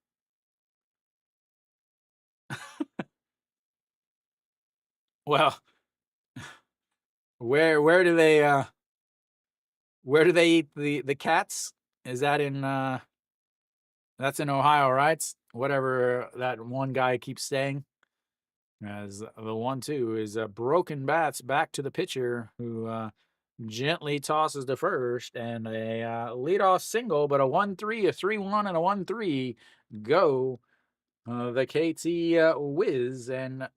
Well, where do they eat the cats? Is that in that's in Ohio, right? Whatever that one guy keeps saying. As the 1-2 is broken bats back to the pitcher, who gently tosses to first, and a leadoff single, but a 1-3, a 3-1, and a 1-3 go the KT Wiz, and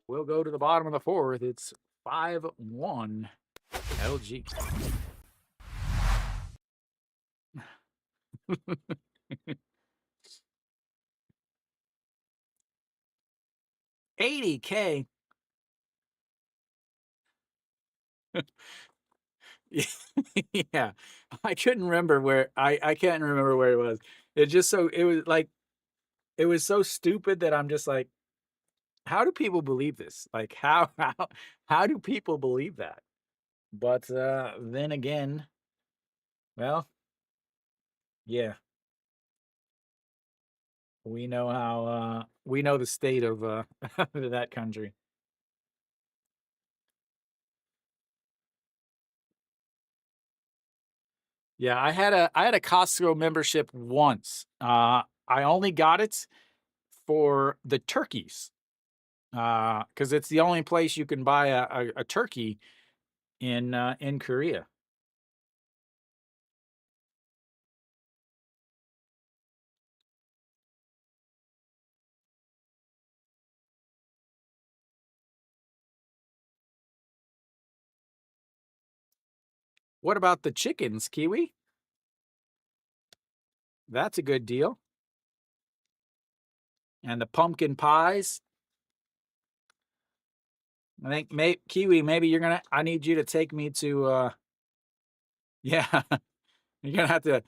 we'll go to the bottom of the fourth. It's 5-1 LG. $80K. Yeah, I couldn't remember where I can't remember where it was. It was like it was so stupid that I'm just like, how do people believe this? Like how do people believe that? But then again, well, yeah, we know how we know the state of that country. Yeah, I had a Costco membership once. I only got it for the turkeys. Because it's the only place you can buy a turkey in Korea. What about the chickens, Kiwi? That's a good deal. And the pumpkin pies. I think Kiwi, maybe I need you to take me to yeah, you're gonna have to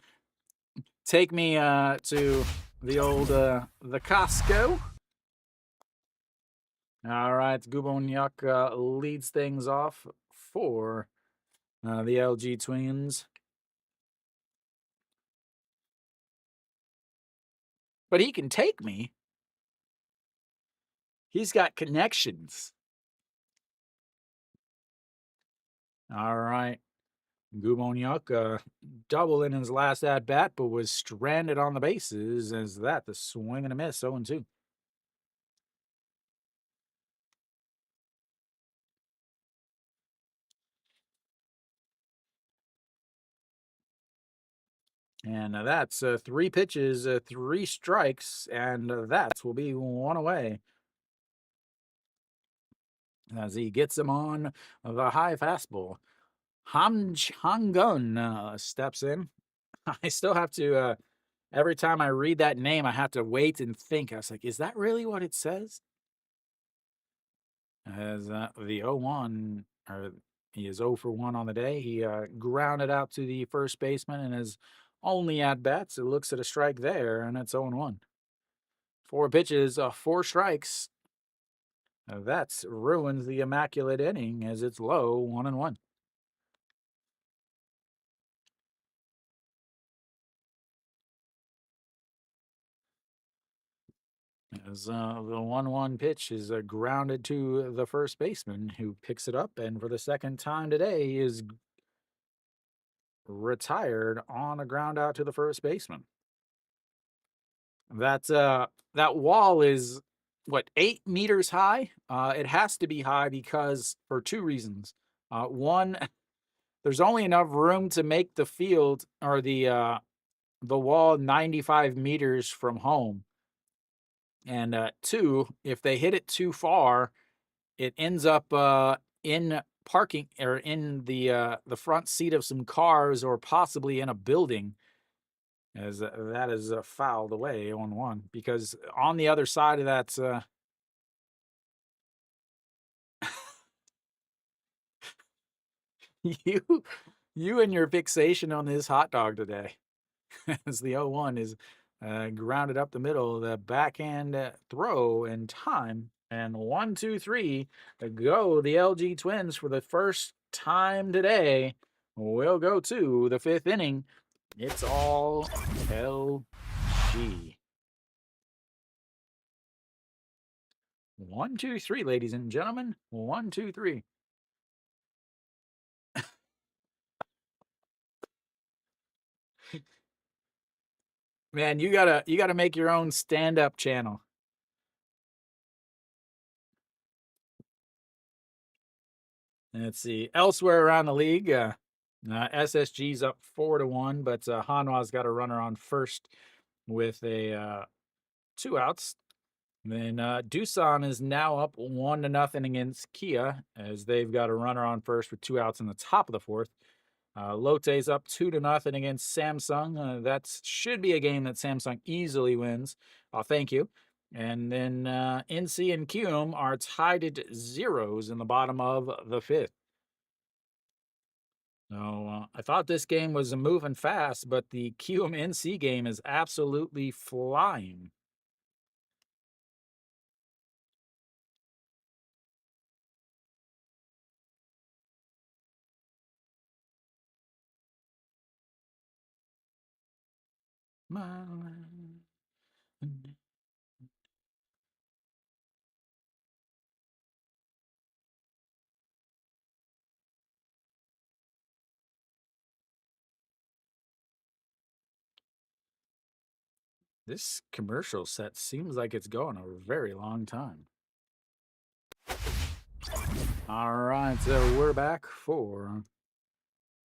take me to the old the Costco. All right, Gubonyak leads things off for the LG Twins. But he can take me. He's got connections. All right. Gubonyak double in his last at bat, but was stranded on the bases. As that the swing and a miss, 0-2. And that's 3 pitches, 3 strikes, and that will be 1 away. As he gets him on the high fastball. Hangun steps in. I still have to, every time I read that name, I have to wait and think. I was like, is that really what it says? As the 0-1, or he is 0 for 1 on the day. He grounded out to the first baseman and his only at bats. It looks at a strike there, and it's 0-1. 4 pitches, 4 strikes. That's ruins the immaculate inning as it's low, 1-1. As the 1-1 pitch is grounded to the first baseman, who picks it up and for the second time today is retired on a ground out to the first baseman. That wall is what, 8 meters high? It has to be high because for two reasons. One, there's only enough room to make the field or the wall 95 meters from home. And two, if they hit it too far, it ends up in parking or in the front seat of some cars or possibly in a building, as that is fouled away on one, because on the other side of that you you and your fixation on this hot dog today. As the 0-1 is grounded up the middle, the backhand throw in time, and 1-2-3 go the LG Twins for the first time today. We'll go to the fifth inning. It's all LG. 1-2-3, ladies and gentlemen. 1-2-3. Man, you gotta make your own stand-up channel. Let's see. Elsewhere around the league, SSG's up 4-1, but Hanwha's got a runner on first with a 2 outs. Then Doosan is now up 1-0 against Kia, as they've got a runner on first with 2 outs in the top of the fourth. Lotte's up 2-0 against Samsung. That should be a game that Samsung easily wins. Thank you. And then NC and Kium are tied at zeros in the bottom of the fifth. So I thought this game was moving fast, but the Kium NC game is absolutely flying. This commercial set seems like it's going a very long time. All right, so we're back for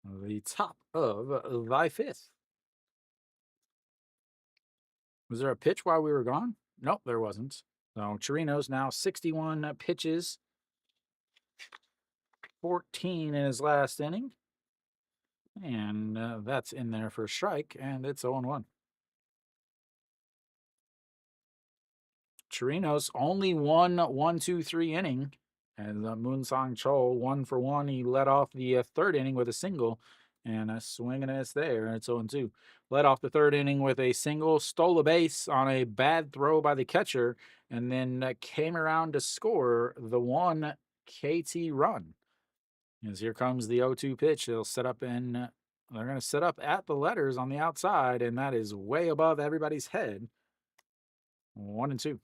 the top of thy fifth. Was there a pitch while we were gone? Nope, there wasn't. So Chirino's now 61 pitches, 14 in his last inning. And that's in there for a strike, and it's 0-1. Chirinos only won 1-2-3 inning, and Moonsong Chol 1-for-1. He led off the third inning with a single, and a swing and a miss there. It's 0-2. Led off the third inning with a single, stole a base on a bad throw by the catcher, and then came around to score the one KT run. As here comes the 0-2 pitch. They'll set up in. They're going to set up at the letters on the outside, and that is way above everybody's head. 1-2.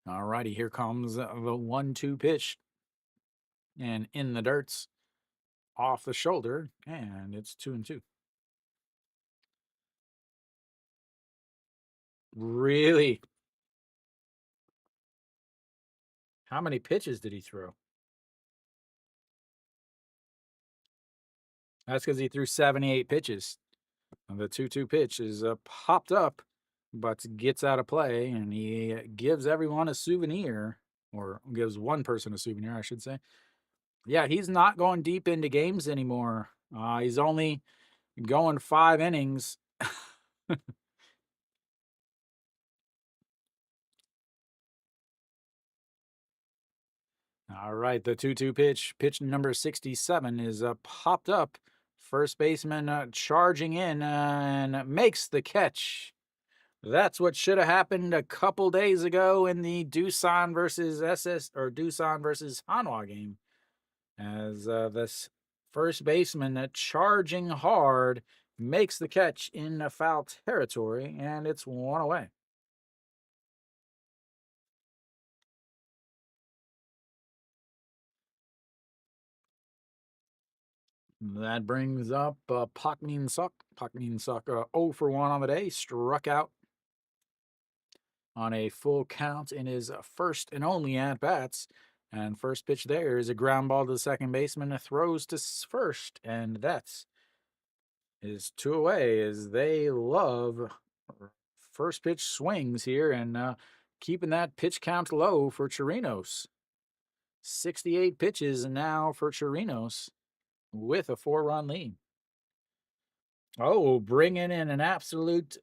All righty, here comes the 1-2 pitch. And in the dirts, off the shoulder, and it's 2-2. Really? How many pitches did he throw? That's because he threw 78 pitches. And the 2-2 pitch is popped up, but gets out of play, and he gives everyone a souvenir, or gives one person a souvenir, I should say. Yeah, he's not going deep into games anymore. He's only going 5 innings. All right, the 2-2 pitch number 67 is popped up. First baseman charging in and makes the catch. That's what should have happened a couple days ago in the Doosan versus Doosan versus Hanwha game. As this First baseman charging hard, makes the catch in foul territory, and it's 1 away. That brings up Pak Min Suk. Pak Min Suk 0 for 1 on the day, struck out on a full count in his first and only at bats. And first pitch there is a ground ball to the second baseman, throws to first, and that's is 2 away as they love first pitch swings here and keeping that pitch count low for Chirinos. 68 pitches now for Chirinos with a 4-run lead. Oh, bringing in an absolute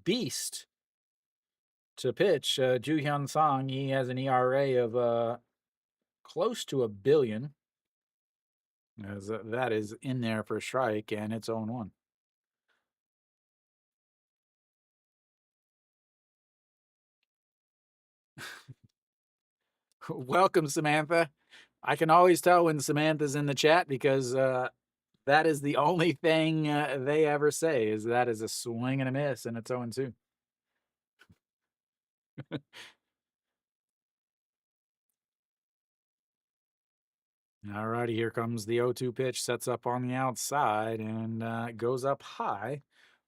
beast to pitch, Ju Hyun Song. He has an ERA of close to $1 billion. As that is in there for a strike, and it's 0-1. Welcome, Samantha. I can always tell when Samantha's in the chat because that is the only thing they ever say is that is a swing and a miss, and it's 0-2. All righty, here comes the 0-2 pitch. Sets up on the outside and goes up high.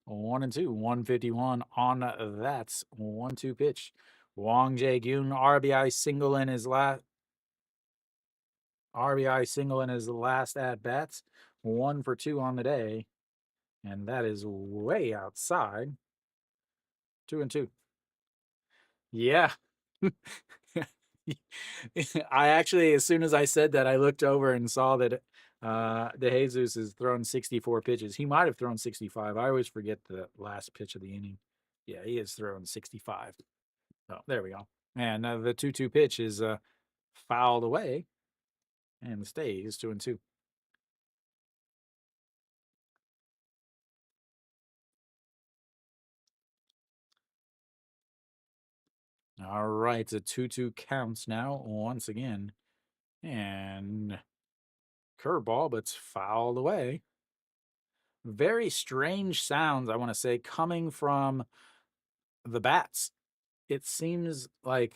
1-2, 151 on that's 1-2 pitch. Wong Jae-gyun RBI single in his last at bats. 1 for 2 on the day, and that is way outside. 2-2. Yeah. I actually, as soon as I said that, I looked over and saw that De Jesus has thrown 64 pitches. He might have thrown 65. I always forget the last pitch of the inning. Yeah, he has thrown 65. Oh, there we go. And the 2-2 pitch is fouled away and stays 2-2. All right, it's a 2-2 counts now once again. And curveball, but it's fouled away. Very strange sounds, I want to say, coming from the bats. It seems like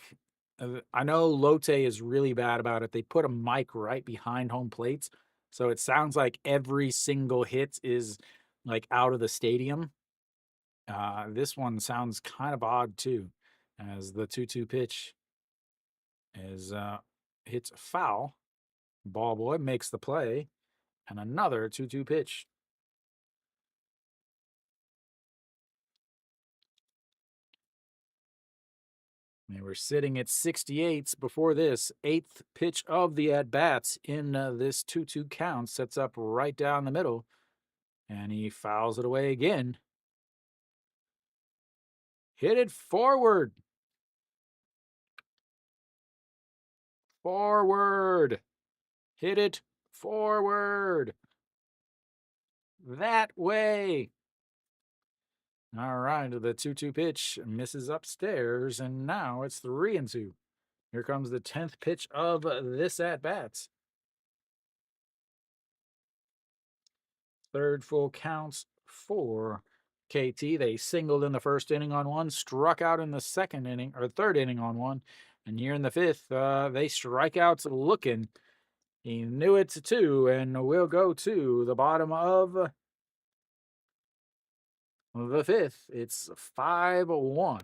I know Lotte is really bad about it. They put a mic right behind home plates, so it sounds like every single hit is like out of the stadium. This one sounds kind of odd too, as the 2-2 pitch is hits foul. Ball boy makes the play, and another 2-2 pitch. They were sitting at 68s before this. 8th pitch of the at-bats in this 2-2 count. Sets up right down the middle. And he fouls it away again. Hit it forward. Forward. Hit it forward. That way. All right, the 2-2 pitch misses upstairs, and now it's 3-2. Here comes the 10th pitch of this at-bats. Third full counts for KT. They singled in the first inning on one, struck out in the second inning or third inning on one, and here in the fifth, they strike out looking. He knew it too, and we'll go to the bottom of the fifth. It's 5-1.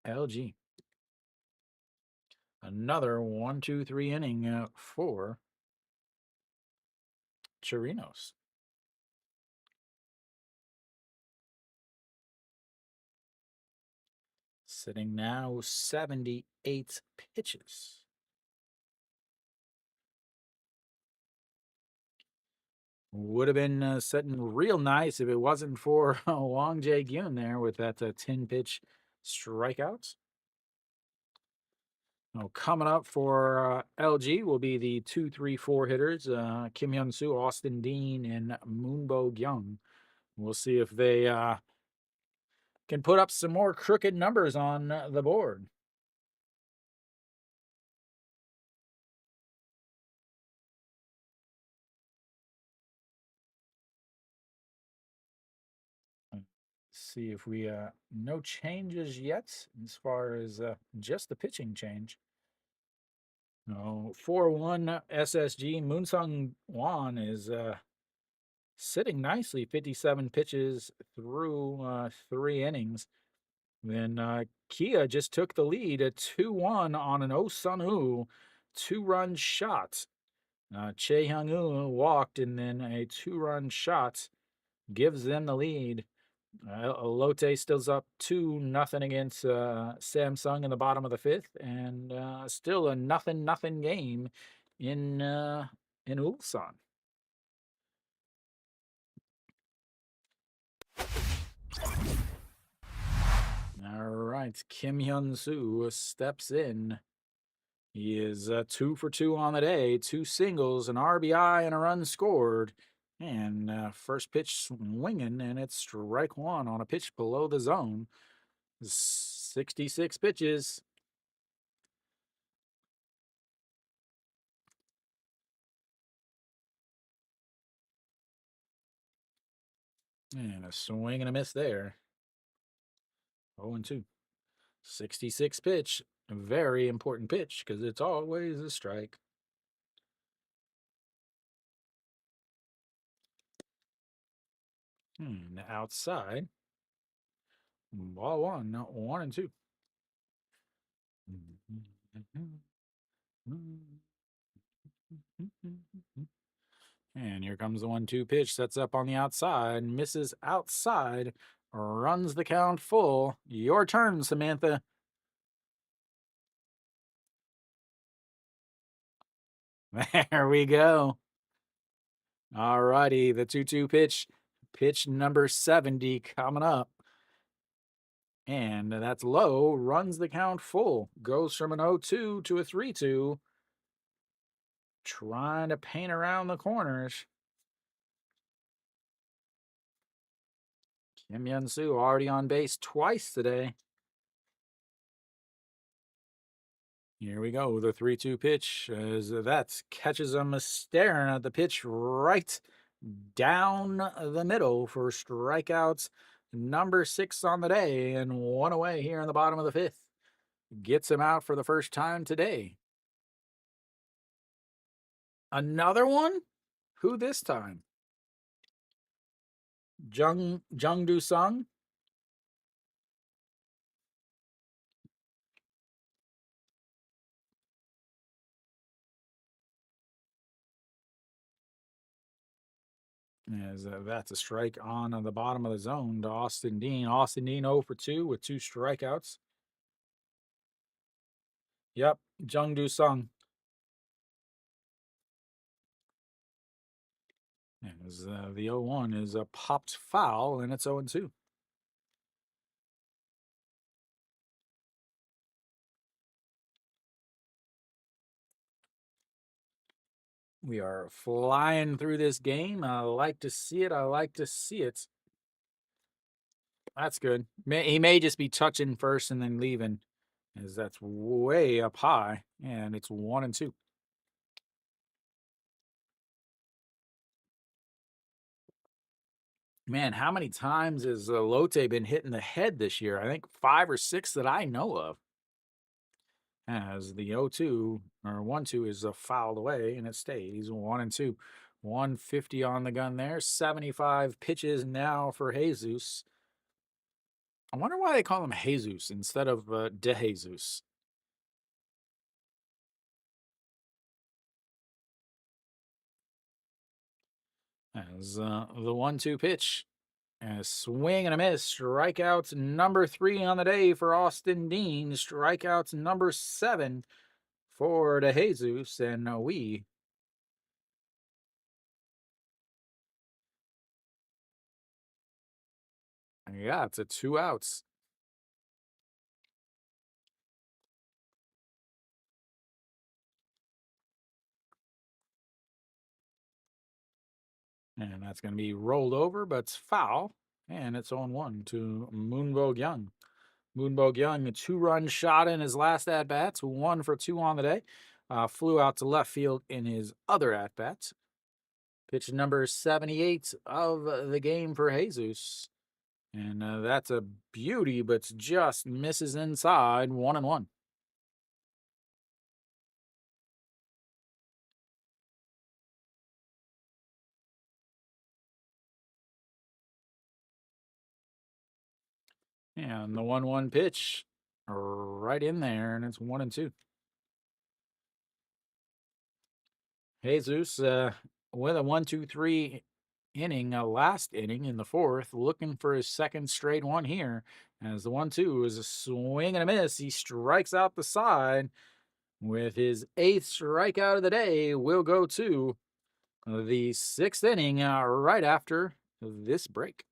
LG. Another 1-2-3 inning for Chirinos. Sitting now 78 pitches. Would have been sitting real nice if it wasn't for Wong Jae-gyun there with that 10-pitch strikeouts. Oh, coming up for LG will be the 2-3-4 hitters, Kim Hyun-soo, Austin Dean, and Moonbo Kyung. We'll see if they can put up some more crooked numbers on the board. See if we no changes yet as far as just the pitching change. No, 4-1 SSG. Moonsung Wan is sitting nicely, 57 pitches through 3 innings. Then Kia just took the lead at 2-1 on an Oh Sun-woo 2-run shot. Chae Hyung-woo walked, and then a 2-run shot gives them the lead. Lotte still's up 2-0 against Samsung in the bottom of the fifth, and still a 0-0 game in Ulsan. All right, Kim Hyun-soo steps in. He is 2 for 2 on the day, 2 singles, an RBI, and a run scored. And first pitch swinging, and it's strike one on a pitch below the zone. 66 pitches. And a swing and a miss there. 0-2. 66 pitch. A very important pitch because it's always a strike. Outside. Ball one, 1-2. And here comes the 1-2 pitch. Sets up on the outside, misses outside, runs the count full. Your turn, Samantha. There we go. All righty, the 2-2 pitch. Pitch number 70 coming up. And that's low, runs the count full. Goes from an 0-2 to a 3-2. Trying to paint around the corners. Kim Hyun-soo already on base twice today. Here we go, the 3-2 pitch, as that catches him staring at the pitch right down the middle for strikeouts number 6 on the day, and 1 away here in the bottom of the fifth. Gets him out for the first time today. Another one? Who this time? Jung Do-sung? As that's a strike on the bottom of the zone to Austin Dean. Austin Dean 0 for 2 with 2 strikeouts. Yep, Jung Do-sung. As the 0-1 is a popped foul, and it's 0-2. We are flying through this game. I like to see it. I like to see it. That's good. He may just be touching first and then leaving, as that's way up high, and it's 1-2. Man, how many times has Lotte been hitting the head this year? I think 5 or 6 that I know of. As the 0-2 or 1-2 is fouled away, and it stays 1-2. 150 on the gun there. 75 pitches now for Jesus. I wonder why they call him Jesus instead of De Jesus. As the 1-2 pitch. A swing and a miss. Strikeouts number 3 on the day for Austin Dean. Strikeouts number 7 for De Jesus. And we yeah, it's a 2 outs. And that's going to be rolled over, but it's foul. And it's on 1 to Moonbo Young. Moonbo Young, a 2-run shot in his last at-bats, 1 for 2 on the day. Flew out to left field in his other at-bats. Pitch number 78 of the game for Jesus. And that's a beauty, but just misses inside 1-1. And the 1-1 pitch right in there, and it's 1-2. Jesus with a 1-2-3 inning, last inning in the fourth, looking for his second straight one here. As the 1-2 is a swing and a miss, he strikes out the side with his 8th strikeout of the day. Will go to the 6th inning right after this break.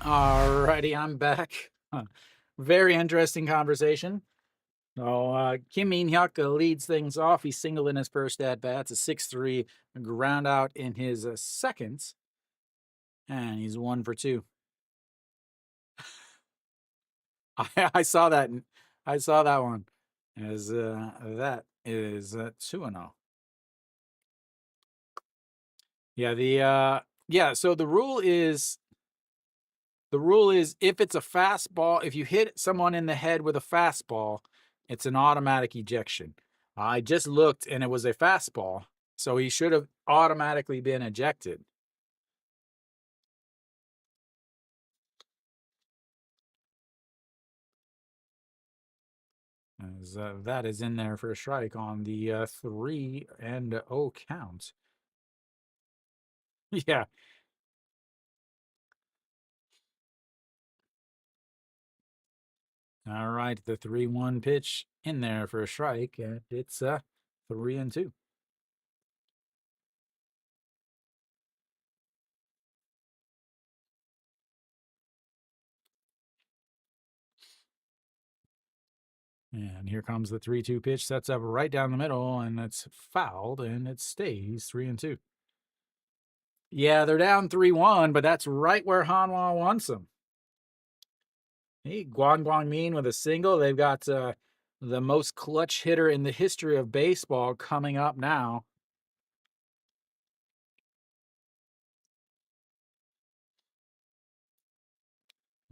Alrighty, I'm back. Very interesting conversation. So Kim Min-hyuk leads things off. He singled in his first at bat. It's a 6-3 ground out in his second, and he's 1 for 2. I saw that. I saw that one. As that is 2-0. Yeah, the Yeah, so the rule is if it's a fastball, if you hit someone in the head with a fastball, it's an automatic ejection. I just looked and it was a fastball, so he should have automatically been ejected. As, that is in there for a strike on the 3-0 count. Yeah. All right, the 3-1 pitch in there for a strike, and it's 3-2. And here comes the 3-2 pitch. Sets up right down the middle, and it's fouled, and it stays 3-2. Yeah, they're down 3-1, but that's right where Hanwha wants them. Hey, Guan Min with a single. They've got the most clutch hitter in the history of baseball coming up now.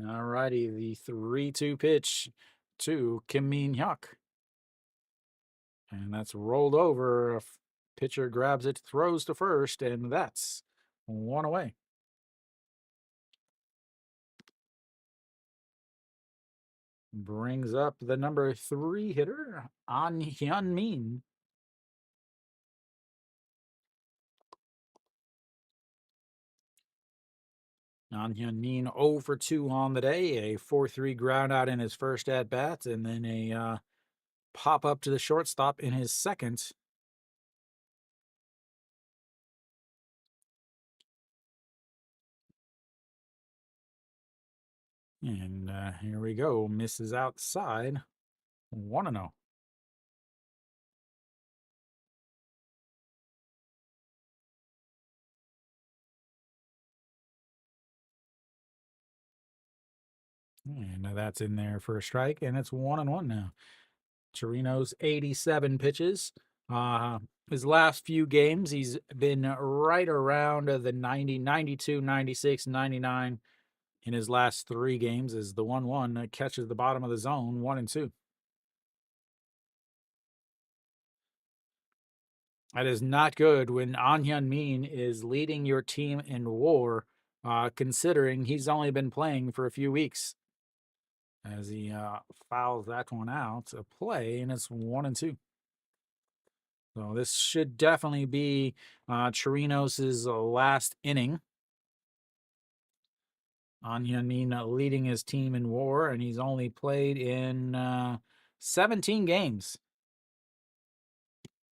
All righty, the 3-2 pitch to Kim Min Hyuk. And that's rolled over. A pitcher grabs it, throws to first, and that's one away. Brings up the number 3 hitter, An Hyun Min. An Hyun Min 0 for 2 on the day, a 4-3 ground out in his first at bat, and then a pop up to the shortstop in his second. And here we go. Misses outside. 1-0. And that's in there for a strike, and it's 1-1 now. Chirino's 87 pitches. His last few games, he's been right around the 90, 92, 96, 99 in his last 3 games. Is the 1-1 that catches the bottom of the zone, 1-2. That is not good when An Hyun Min is leading your team in WAR, considering he's only been playing for a few weeks. As he fouls that one out, a play, and it's 1-2. So this should definitely be Chirinos' last inning. An Hyun Min leading his team in WAR, and he's only played in 17 games.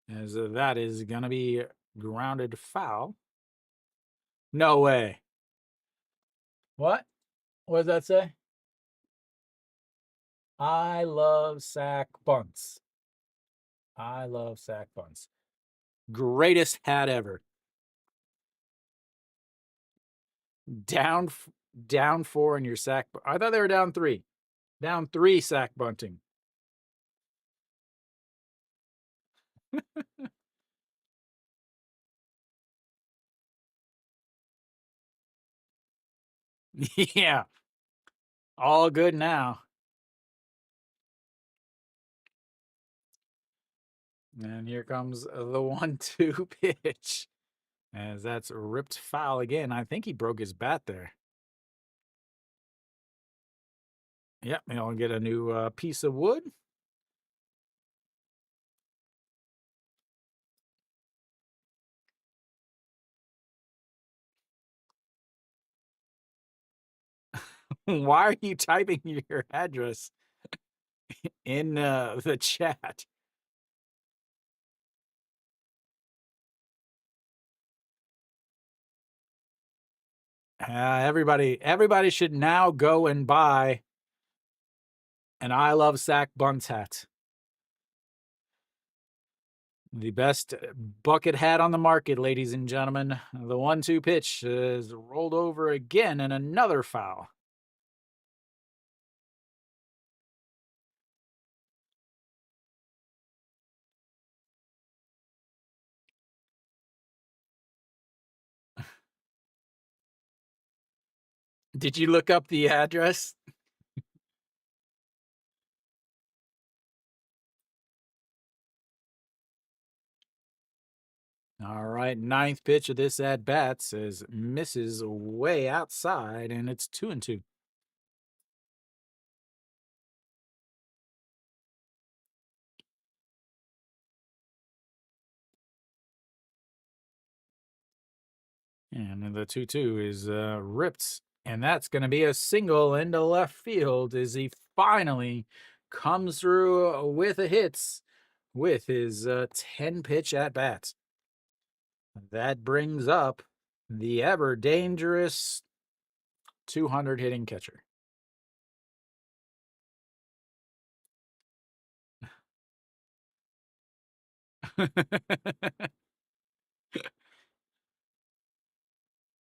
As that is going to be grounded foul. No way. What? What does that say? I love sack bunts. I love sack bunts. Greatest hat ever. Down 4 in your sack. I thought they were down 3. Down 3 sack bunting. Yeah. All good now. And here comes the 1-2 pitch. As that's ripped foul again. I think he broke his bat there. Yep, he'll get a new piece of wood. Why are you typing your address in the chat? Everybody should now go and buy an I Love Sack Bunts hat. The best bucket hat on the market, ladies and gentlemen. The 1-2 pitch is rolled over again and another foul. Did you look up the address? All right, ninth pitch of this at bat says misses way outside, and it's 2-2. And the 2-2 is ripped, and that's going to be a single into left field as he finally comes through with a hit with his 10 pitch at bat. That brings up the ever dangerous 200 hitting catcher.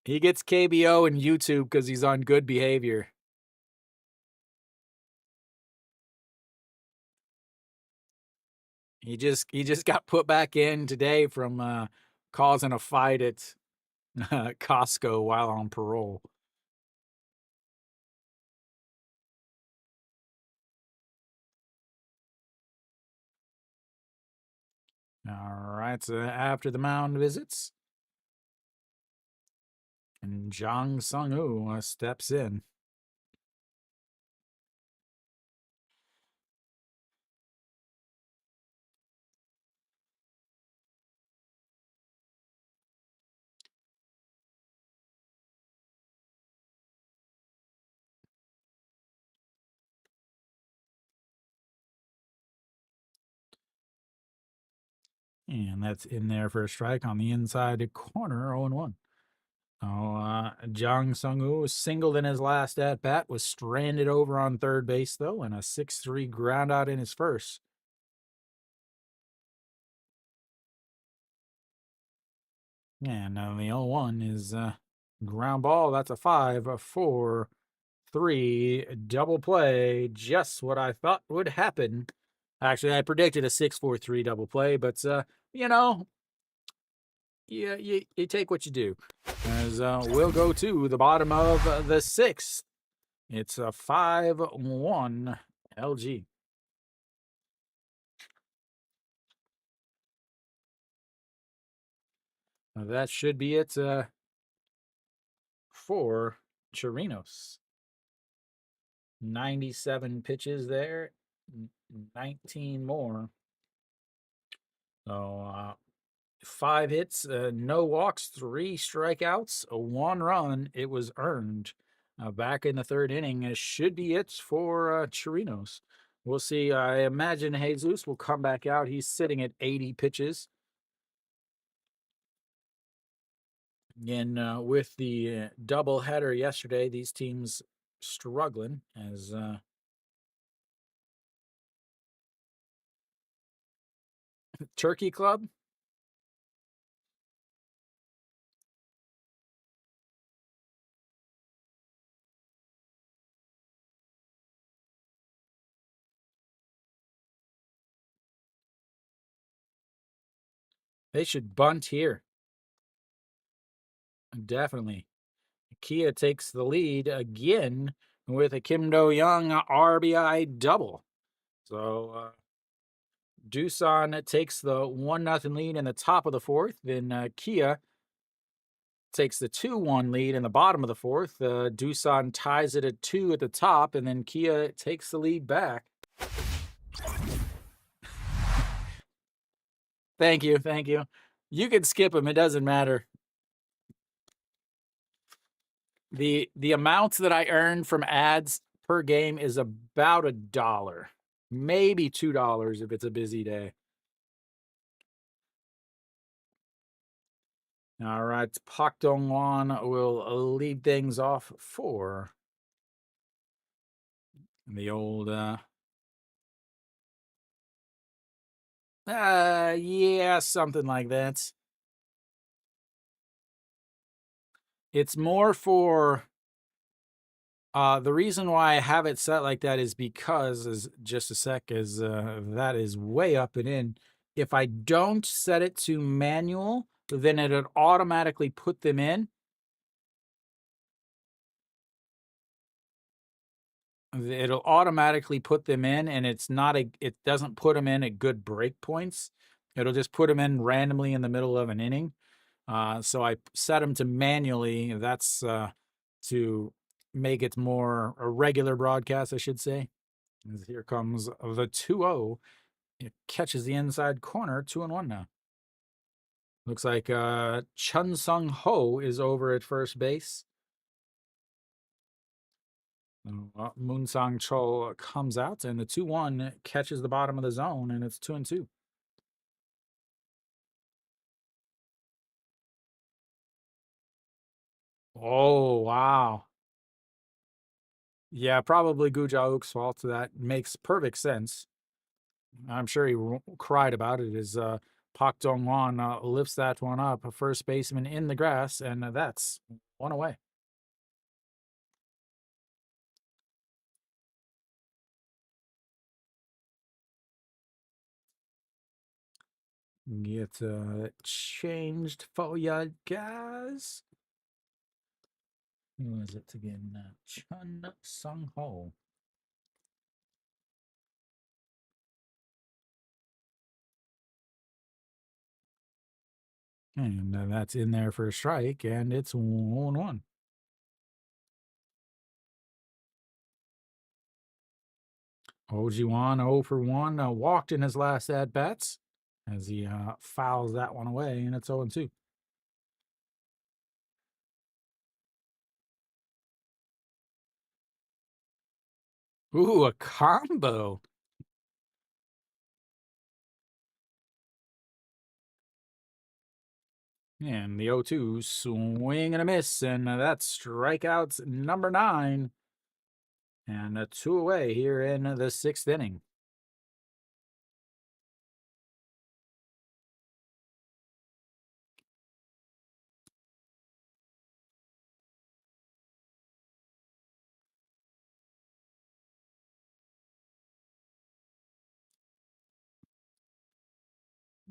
He gets KBO and YouTube because he's on good behavior. He just got put back in today from causing a fight at Costco while on parole. All right, so after the mound visits, and Jang Sung-woo steps in. And that's in there for a strike on the inside corner, 0-1. Jang Sung-woo singled in his last at bat, was stranded over on third base though, and a 6-3 ground out in his first. And the 0-1 is ground ball. That's a 5-4-3 double play. Just what I thought would happen. Actually, I predicted a 6-4-3 double play, but you know, you take what you do. As we'll go to the bottom of the sixth. It's a 5-1 LG. That should be it for Chirinos. 97 pitches there, 19 more. So 5 hits, no walks, 3 strikeouts, a 1 run. It was earned. Back in the third inning, it should be it for Chirinos. We'll see. I imagine Jesus will come back out. He's sitting at 80 pitches. And with the double header yesterday, these teams struggling as Turkey Club. They should bunt here. Definitely. Kia takes the lead again with a Kim Do-young RBI double. So Doosan takes the 1-0 lead in the top of the fourth. Then Kia takes the 2-1 lead in the bottom of the fourth. Doosan ties it at 2 at the top, and then Kia takes the lead back. Thank you. You can skip them. It doesn't matter. The amounts that I earn from ads per game is about $1, maybe $2 if it's a busy day. All right, Pak Dong-won will lead things off for the old yeah, something like that. It's more for the reason why I have it set like that is because, as just a sec, is that is way up and in. If I don't set it to manual, then it would automatically put them in. it'll automatically put them in, and it doesn't put them in at good break points. It'll just put them in randomly in the middle of an inning. So I set them to manually. That's to make it more a regular broadcast, I should say. As here comes the 2-0. It catches the inside corner, 2-1 now. Looks like Chun Sung Ho is over at first base. Moon Sang Chol comes out, and the 2-1 catches the bottom of the zone, and it's 2-2. Oh, wow. Yeah, probably Gu Jaok's fault. That makes perfect sense. I'm sure he cried about it as Pak Dong-wan lifts that one up. A first baseman in the grass, and that's one away. Get changed for ya guys. Who is it again? Chun Sung Ho. And that's in there for a strike, and it's 1-1. Ojiwan 0 for 1, walked in his last at bats as he fouls that one away, and it's 0-2. Ooh, a combo. And the 0-2 swing and a miss, and that's strikeouts number 9. And 2 away here in the 6th inning.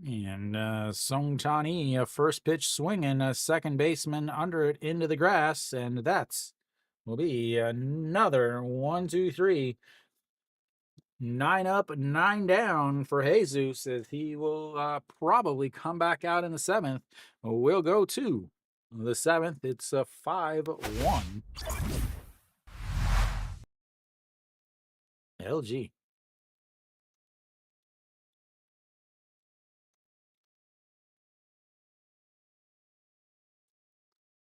And Song Chan-yi, a first pitch swinging, a second baseman under it into the grass, and that's will be another 1-2-3. 9 up, 9 down for Jesus, as he will probably come back out in the 7th. We'll go to the 7th. It's a 5-1. LG.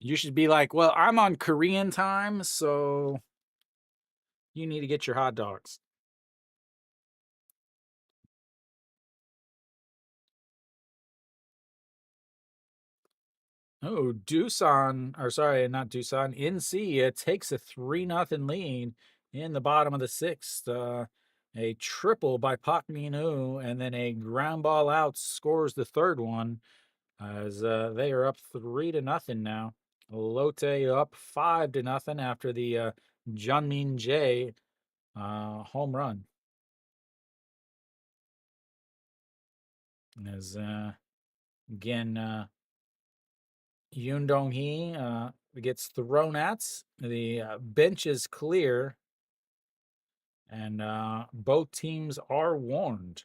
You should be like, well, I'm on Korean time, so you need to get your hot dogs. Oh, Doosan, or sorry, not Doosan, NC takes a 3-0 lead in the bottom of the 6th. A triple by Pak Min-woo, and then a ground ball out scores the 3rd one, as they are up 3-0 now. Lotte up 5-0 after the Junmin Jae home run. As again, Yoon Dong-hee gets thrown at. The bench is clear, and both teams are warned.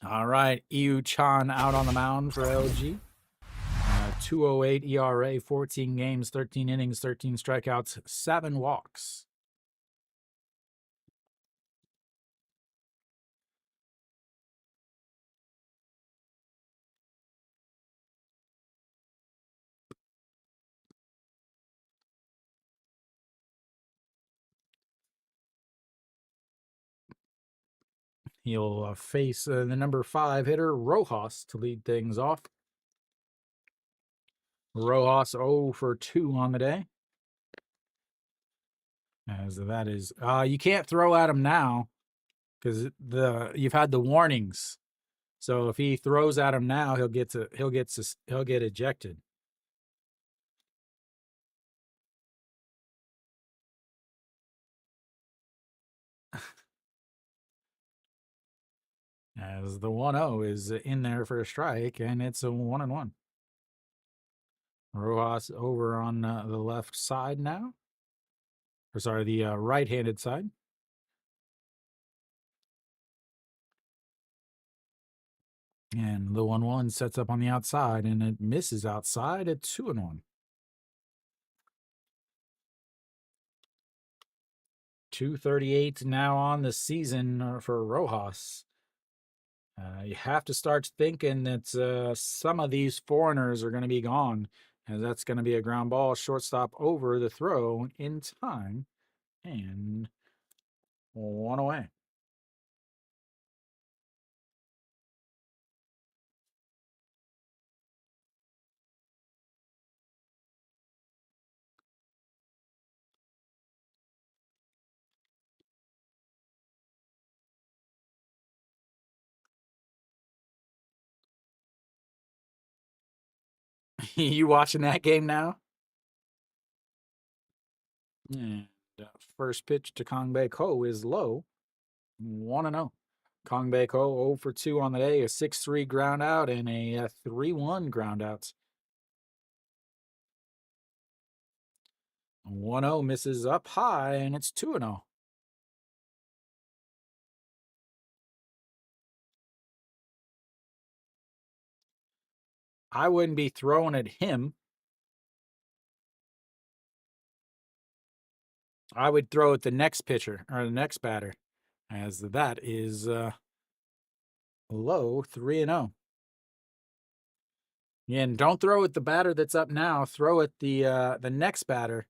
All right, Yu Chan out on the mound for LG. 2.08 ERA, 14 games, 13 innings, 13 strikeouts, 7 walks. He'll face the number 5 hitter, Rojas, to lead things off. Rojas 0 for 2 on the day. As that is, you can't throw at him now because you've had the warnings. So if he throws at him now, he'll get ejected. As the 1-0 is in there for a strike, and it's a 1-1. Rojas over on the left side now. Or sorry, the right-handed side. And the 1-1 sets up on the outside, and it misses outside at 2-1. 238 now on the season for Rojas. You have to start thinking that some of these foreigners are going to be gone, as that's going to be a ground ball, shortstop over the throw in time, and 1 away. You watching that game now? And first pitch to Kong Bae Ko is low, 1-0. Kong Bae Ko 0 for 2 on the day, a 6-3 ground out and a 3-1 ground out. 1-0 misses up high, and it's 2-0. I wouldn't be throwing at him. I would throw at the next pitcher or the next batter, as that is low 3-0. Yeah, and don't throw at the batter that's up now. Throw at the next batter.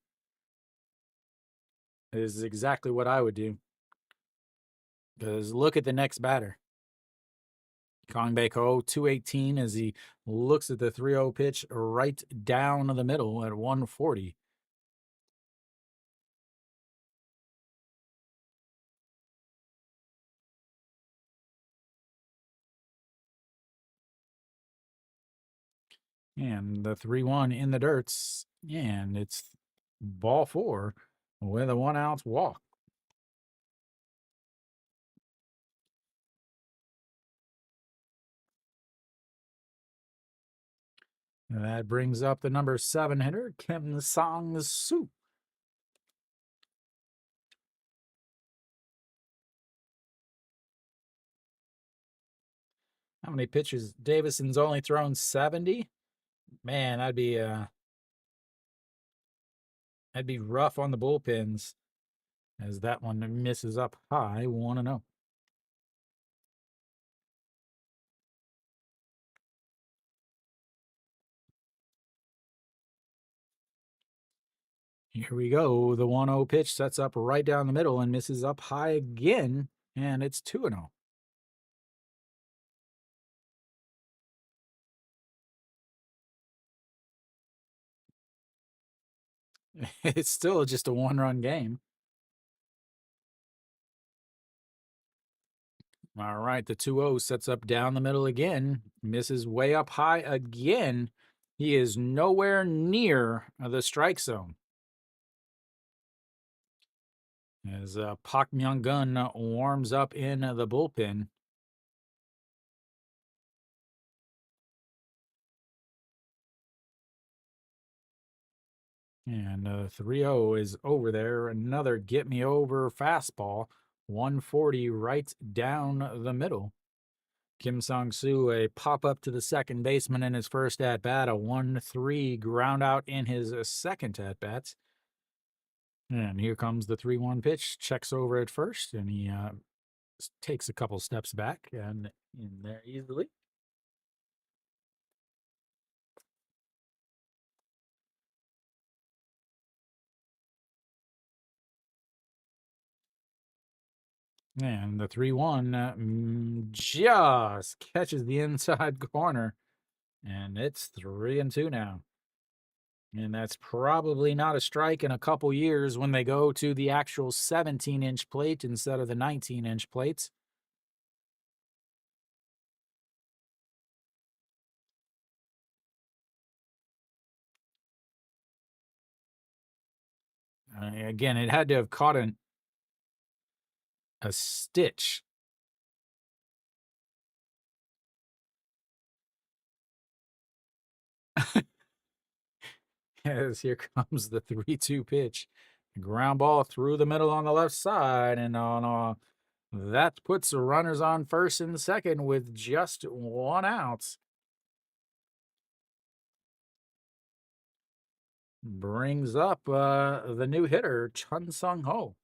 Is exactly what I would do. Because look at the next batter. Kong Bae Ko 218 as he looks at the 3-0 pitch right down the middle at 140. And the 3-1 in the dirts. And it's ball 4 with a 1-out walk. And that brings up the number 7 hitter, Kim Sang-soo. How many pitches? Davison's only thrown 70. Man, that'd be rough on the bullpens, as that one misses up high, 1-0. Here we go. The 1-0 pitch sets up right down the middle and misses up high again, and it's 2-0. It's still just a 1-run game. All right, the 2-0 sets up down the middle again, misses way up high again. He is nowhere near the strike zone. As Park Myung-gun warms up in the bullpen. And 3-0 is over there. Another get me over fastball. 140 right down the middle. Kim Sang-soo, a pop up to the second baseman in his first at bat, a 1-3 ground out in his second at bat. And here comes the 3-1 pitch. Checks over at first, and he takes a couple steps back and in there easily. And the 3-1 just catches the inside corner, and it's 3-2 now. And that's probably not a strike in a couple years when they go to the actual 17-inch plate instead of the 19-inch plates. Again, it had to have caught a stitch As here comes the 3-2 pitch. Ground ball through the middle on the left side, and on that puts the runners on first and second with just one out. Brings up the new hitter, Chun Sung Ho.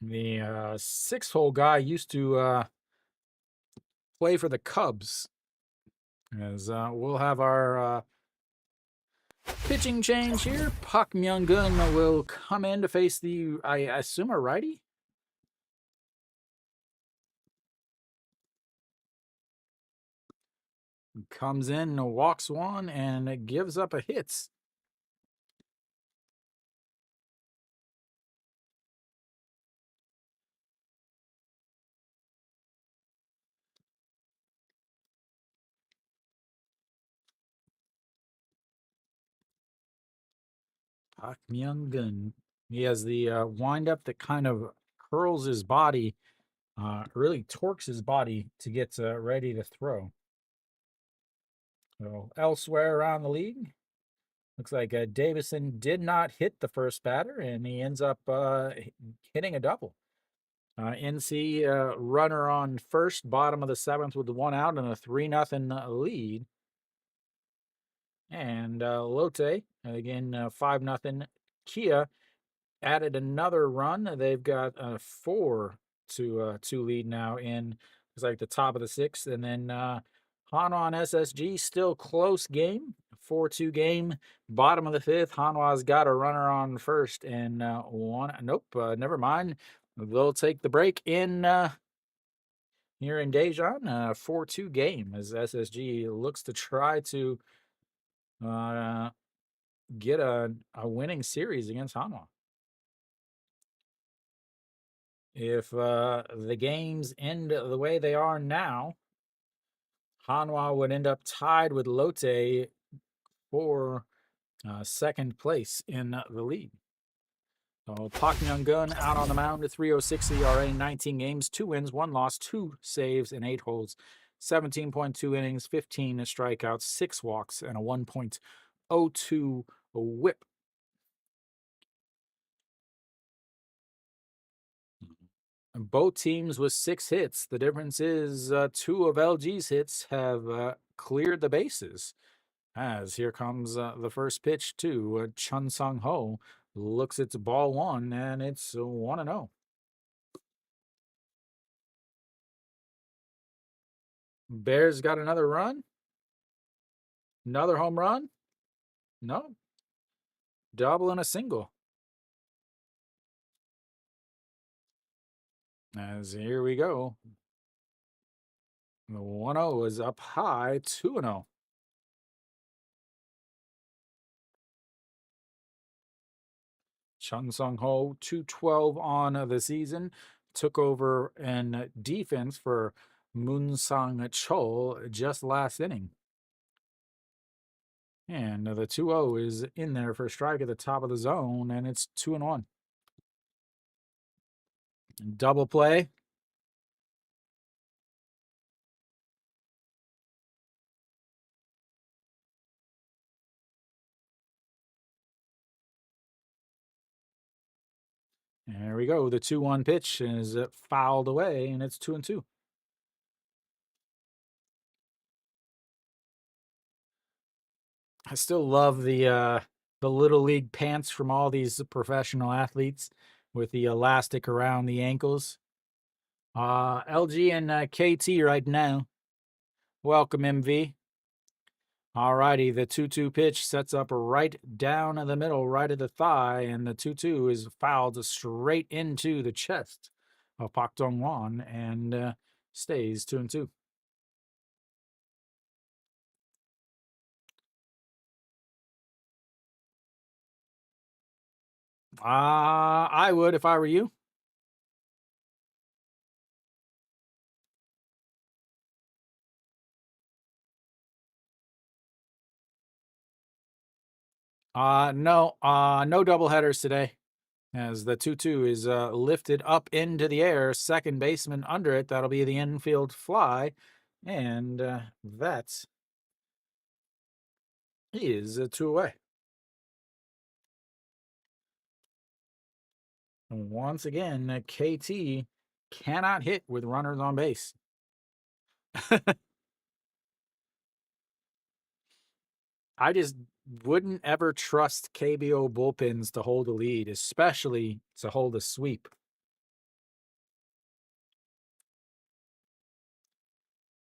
The 6-hole guy used to play for the Cubs. As we'll have our pitching change here. Pak Myung-gun will come in to face the, I assume, a righty? Comes in, walks one, and gives up a hit. Pak Myung-gun. He has the windup that kind of curls his body, really torques his body to get ready to throw. So elsewhere around the league, looks like Davison did not hit the first batter, and he ends up hitting a double. NC runner on first, bottom of the seventh with the one out and a 3-0 lead. And Lotte, again, 5-0. Kia added another run. They've got 4-2 lead now in, it's like the top of the sixth. And then Hanwha and SSG, still close game, 4-2 game, bottom of the fifth. Hanwha's got a runner on first and one. Nope, never mind. They'll take the break in here in Daejeon, 4-2 game as SSG looks to try to get a winning series against Hanwha. If the games end the way they are now, Hanwha would end up tied with Lotte for second place in the league. So Pak Myung-gun out on the mound, 3.06 ERA, 19 games, 2 wins, 1 loss, 2 saves, and 8 holds, 17.2 innings, 15 strikeouts, 6 walks, and a 1.02 whip. Both teams with 6 hits. The difference is 2 of LG's hits have cleared the bases. As here comes the first pitch to Chun Sung Ho. Looks it's ball one, and it's 1-0. Bears got another run. Another home run. No. Double and a single. As here we go. The 1-0 is up high, 2-0. Chun Sung Ho, 212 on the season, took over in defense for Moon Sang Chol just last inning. And the 2-0 is in there for a strike at the top of the zone, and it's 2-1. Double play. There we go. The 2-1 pitch is fouled away, and it's 2-2. I still love the little league pants from all these professional athletes with the elastic around the ankles. LG and KT right now. Welcome, MV. Alrighty, the 2-2 pitch sets up right down the middle, right at the thigh, and the 2-2 is fouled straight into the chest of Pak Dong-won and stays 2-2. I would if I were you. No, no doubleheaders today. As the 2-2 is lifted up into the air, second baseman under it. That'll be the infield fly. And that is a 2 away. Once again, KT cannot hit with runners on base. I just wouldn't ever trust KBO bullpens to hold a lead, especially to hold a sweep.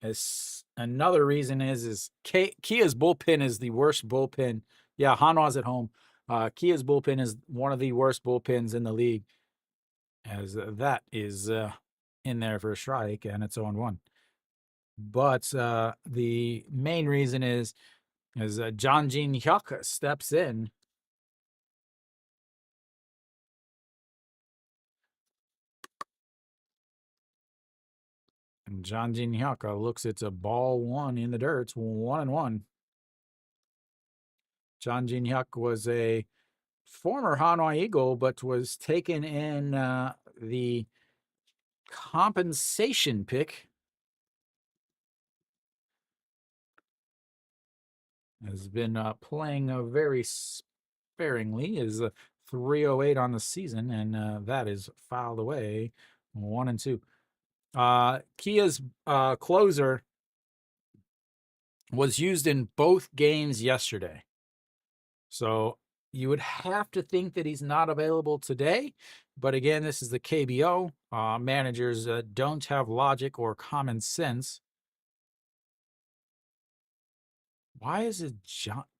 As another reason is Kia's bullpen is the worst bullpen. Yeah, Hanwha's at home. Kia's bullpen is one of the worst bullpens in the league, as that is in there for a strike, and it's 0-1. But the main reason is John Jin Hyuk steps in. And John Jin Hyuk looks, it's a ball one in the dirt. It's 1-1. John Jin Hyuk was a former Hanwha Eagle, but was taken in the compensation pick. Has been playing very sparingly. Is 308 on the season, and that is fouled away. 1-2. Kia's closer was used in both games yesterday. So you would have to think that he's not available today. But again, this is the KBO. Managers don't have logic or common sense. Why is it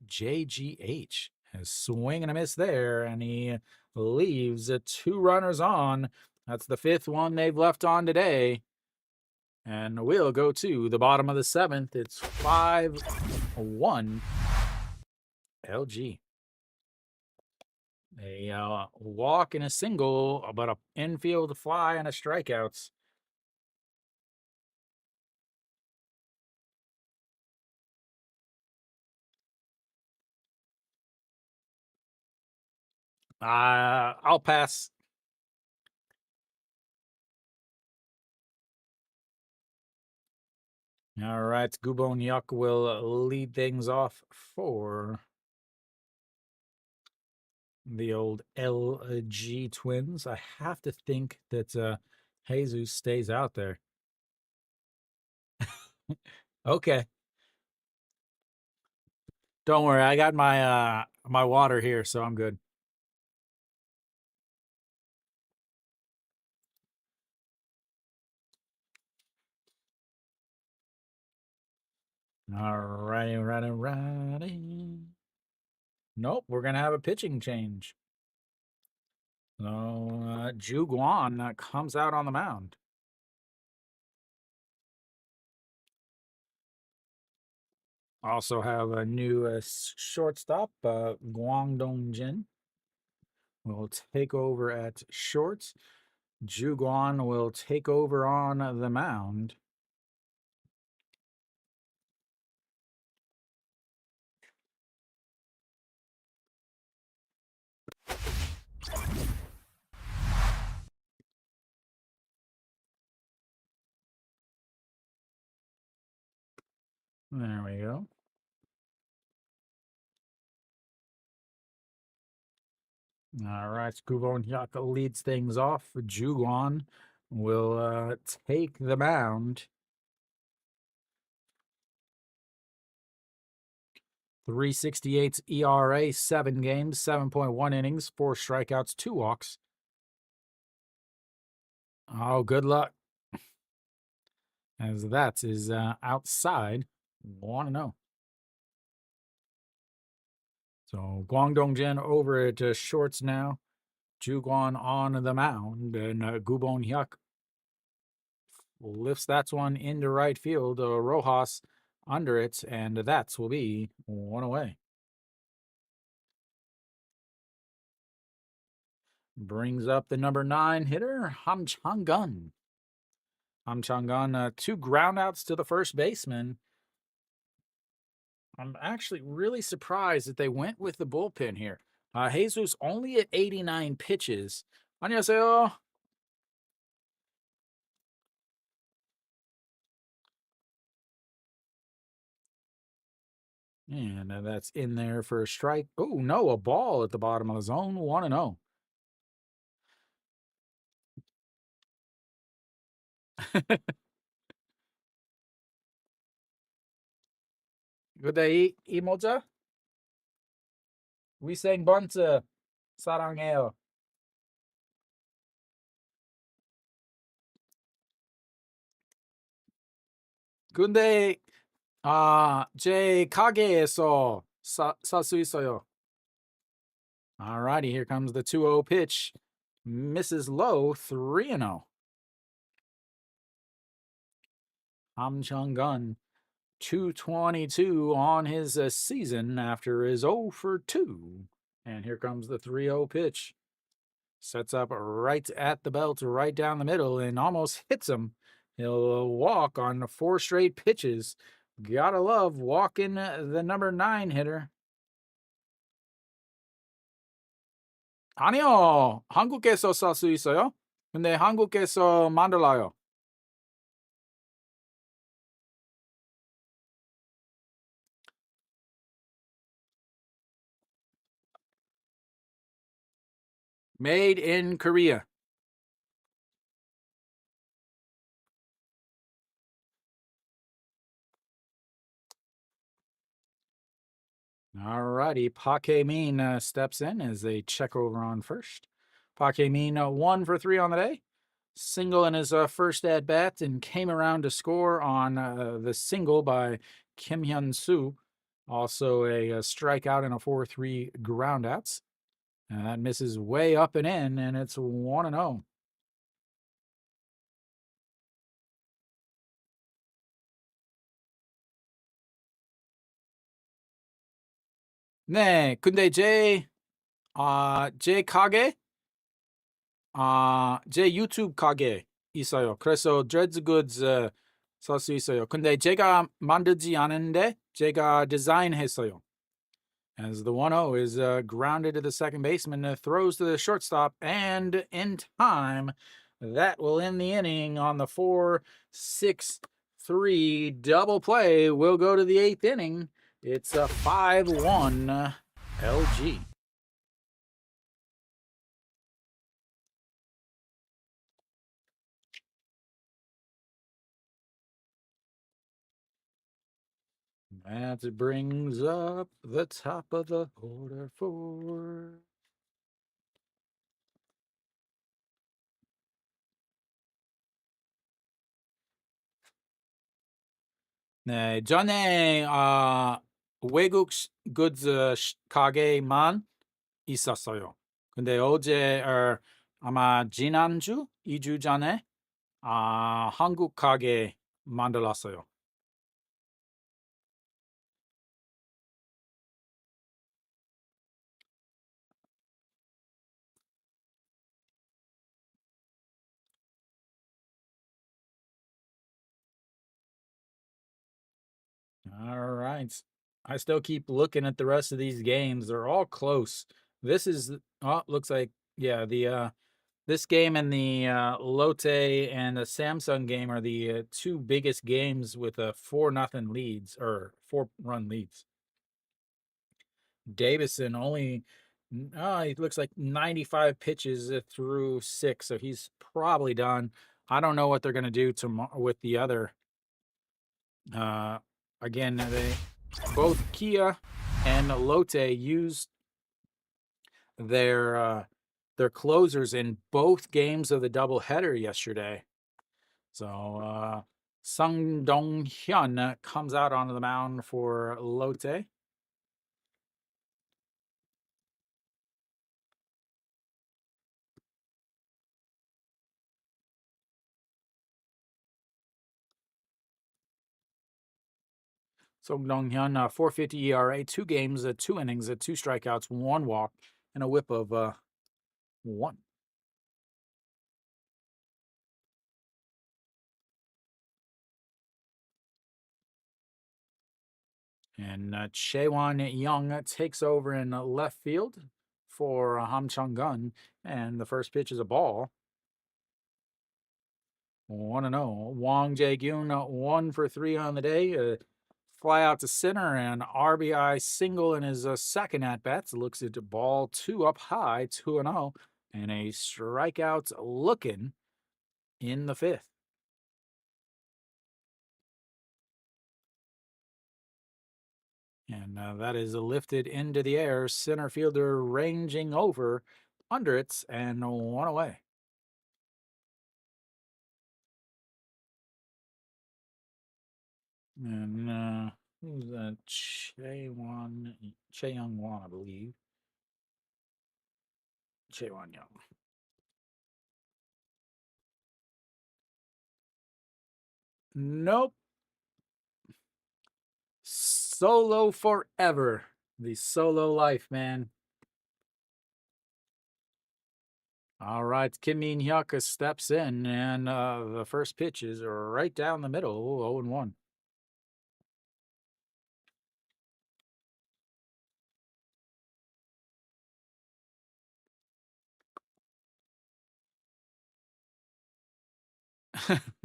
JGH? A swing and a miss there, and he leaves 2 runners on. That's the 5th one they've left on today. And we'll go to the bottom of the 7th. It's 5-1 LG. A walk and a single, but a infield fly and a strikeouts. I'll pass. All right, Gubon Yuk will lead things off for the old LG Twins. I have to think that Jesus stays out there. Okay. Don't worry, I got my my water here, so I'm good. Alrighty. Nope, we're gonna have a pitching change. So Ju Guan comes out on the mound. Also have a new shortstop, Guangdong Jin will take over at short. Ju Guan will take over on the mound. There we go. All right, Gubon Hyuk leads things off. Ju Guan will take the mound. 368 ERA, 7 games, 7.1 innings, 4 strikeouts, 2 walks. Oh, good luck. As that is outside 1-0. So Guangdong Jin over at shorts now. Ju Guan on the mound, and Gubon Hyuk lifts that one into right field. Rojas under it, and that will be 1 away. Brings up the number 9 hitter, Ham Chang-gun. Ham Chang-gun, 2 groundouts to the first baseman. I'm actually really surprised that they went with the bullpen here. Jesus only at 89 pitches. 안녕하세요. And that's in there for a strike. Oh, no, a ball at the bottom of the zone. 1-0. Good day, 이모자. 위생 번트. 사랑해요. 근데 제 가게에서 살 수 있어요. Alrighty, here comes the 2-0 pitch. Misses low, 3-0. Ham Chung-gun, 222 on his season after his 0 for 2. And here comes the 3-0 pitch. Sets up right at the belt, right down the middle, and almost hits him. He'll walk on 4 straight pitches. Gotta love walking the number 9 hitter. 아니요. 한국에서 살 수 있어요. 근데 한국에서 만들어요. Made in Korea. Alrighty, Pregame steps in as they check over on first. Pregame 1 for 3 on the day. Single in his first at bat and came around to score on the single by Kim Hyun Soo. Also a strikeout and a 4-3 groundouts. And that misses way up and in, and it's 1-0. 네, 근데 제 가게, 제 유튜브 가게 있어요. 그래서 드레드 굿즈 살 수 있어요. 근데 제가 만들지 않은데 제가 디자인했어요. As the 1-0 is grounded to the second baseman, throws to the shortstop, and in time, that will end the inning on the 4-6-3 double play. We'll go to the 8th inning. It's a 5-1 LG. That brings up the top of the order for 네, 전에 외국 굿즈 가게만 있었어요. 근데 어제 아마 지난주 2주 전에 한국 가게 만들었어요. All right. I still keep looking at the rest of these games. They're all close. This is looks like yeah, the this game and the Lotte and the Samsung game are the 2 biggest games with 4-0 leads or 4-run leads. Davison only it looks like 95 pitches through 6, so he's probably done. I don't know what they're going to do tomorrow with the other. Again, they both Kia and Lotte used their closers in both games of the doubleheader yesterday. So Sung Dong Hyun comes out onto the mound for Lotte. Sung Dong Hyun, 4.50 ERA, 2 games, 2 innings, 2 strikeouts, 1 walk, and a whip of 1. And Chaewon Young takes over in left field for Ham Chung-gun. And the first pitch is a ball. 1-0. Wong Jae-gyun 1 for 3 on the day. Fly out to center and RBI single in his second at bats. Looks at the ball 2 up high, 2-0, and a strikeout looking in the fifth. And that is lifted into the air. Center fielder ranging over under it and 1 away. And who's that? Chae-young Wan, I believe. Chaewon Young. Nope. Solo forever. The solo life, man. All right, Kim Min-hyuk steps in, and the first pitch is right down the middle, 0-1.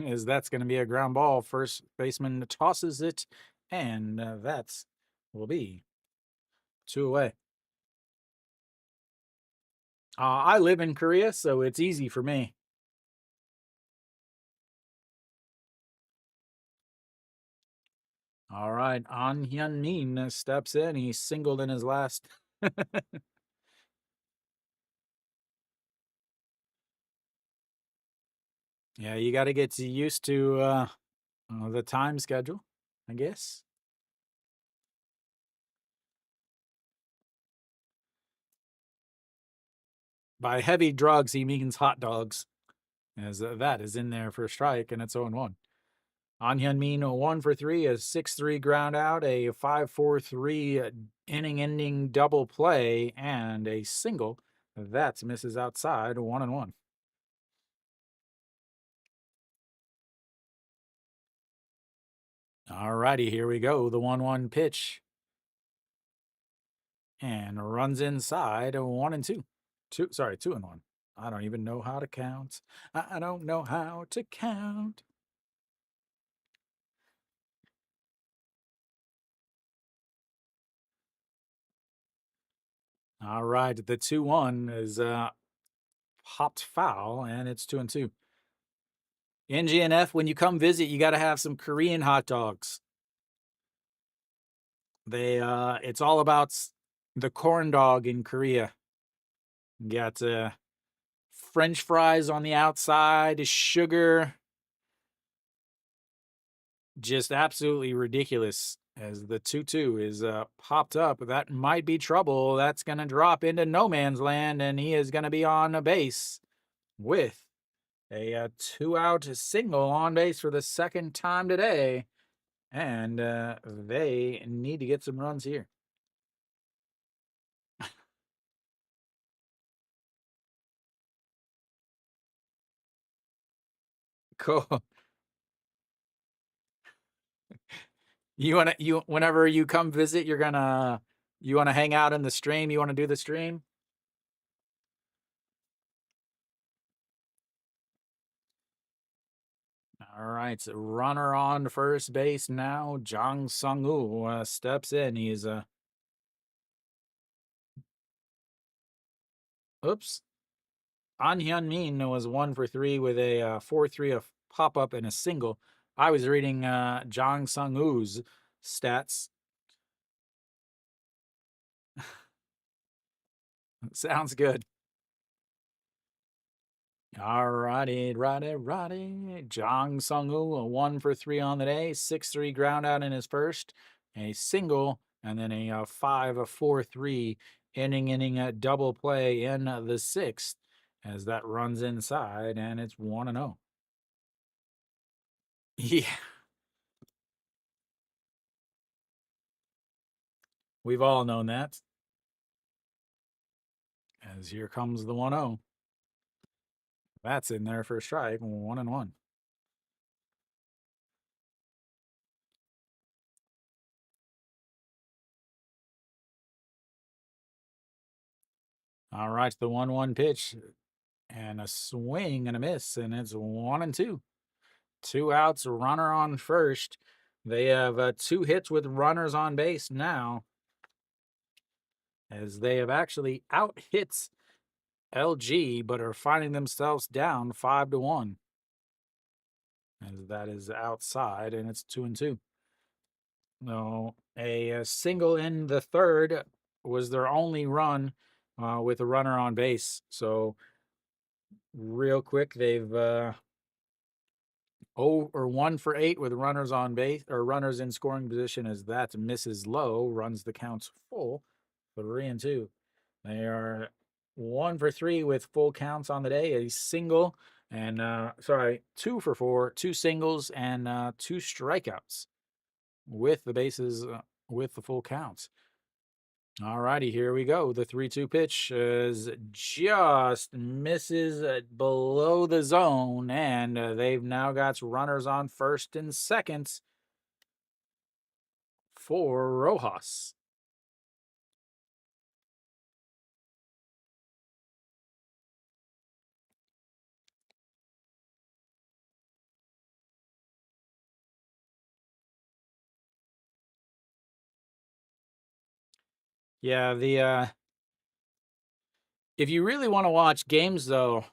As that's going to be a ground ball. First baseman tosses it, and that's will be 2 away. I live in Korea, so it's easy for me. All right, An Hyun-min steps in. He singled in his last. Yeah, you got to get used to the time schedule, I guess. By heavy drugs, he means hot dogs, as that is in there for a strike, and it's 0-1. An Hyun-min 1 for 3, a 6-3 ground out, a 5-4-3 inning-ending double play, and a single. That misses outside, 1-1. All righty, here we go. The 1-1 pitch. And runs inside, 1-2. 2-1. I don't even know how to count. I don't know how to count. All right, the 2-1 is popped foul, and it's 2-2. NGNF, when you come visit, you got to have some Korean hot dogs. It's all about the corn dog in Korea. You got French fries on the outside, sugar. Just absolutely ridiculous. As the 2-2 is popped up, that might be trouble. That's going to drop into no man's land, and he is going to be on a base with a 2-out single on base for the second time today. And they need to get some runs here. Cool. Whenever you come visit, you want to hang out in the stream? You want to do the stream? All right, so runner on first base now. Jang Sung-woo steps in. He's oops. An Hyun-min was 1 for 3 with a 4-3 a pop up and a single. I was reading Jang Sung-woo's stats. Sounds good. All righty. Jang Sung-woo, 1 for 3 on the day, 6-3 ground out in his first, a single, and then a 5-4-3 inning double play in the sixth, as that runs inside, and it's 1-0. Yeah. We've all known that. As here comes the 1-0. That's in there for a strike, 1-1. All right, the 1-1 pitch and a swing and a miss, and it's 1-2. 2 outs, runner on first. They have 2 hits with runners on base now, as they have actually out hit LG, but are finding themselves down 5-1. As that is outside, and it's 2-2. No, a single in the third was their only run with a runner on base. So real quick, they've 1 for 8 with runners on base or runners in scoring position, as that misses low, runs the counts full, 3-2. They are 1 for 3 with full counts on the day, a single and 2 for 4, 2 singles and 2 strikeouts with the bases with the full counts. All righty, here we go. The 3-2 pitch is just misses below the zone, and they've now got runners on first and second for Rojas. Yeah, the if you really want to watch games though,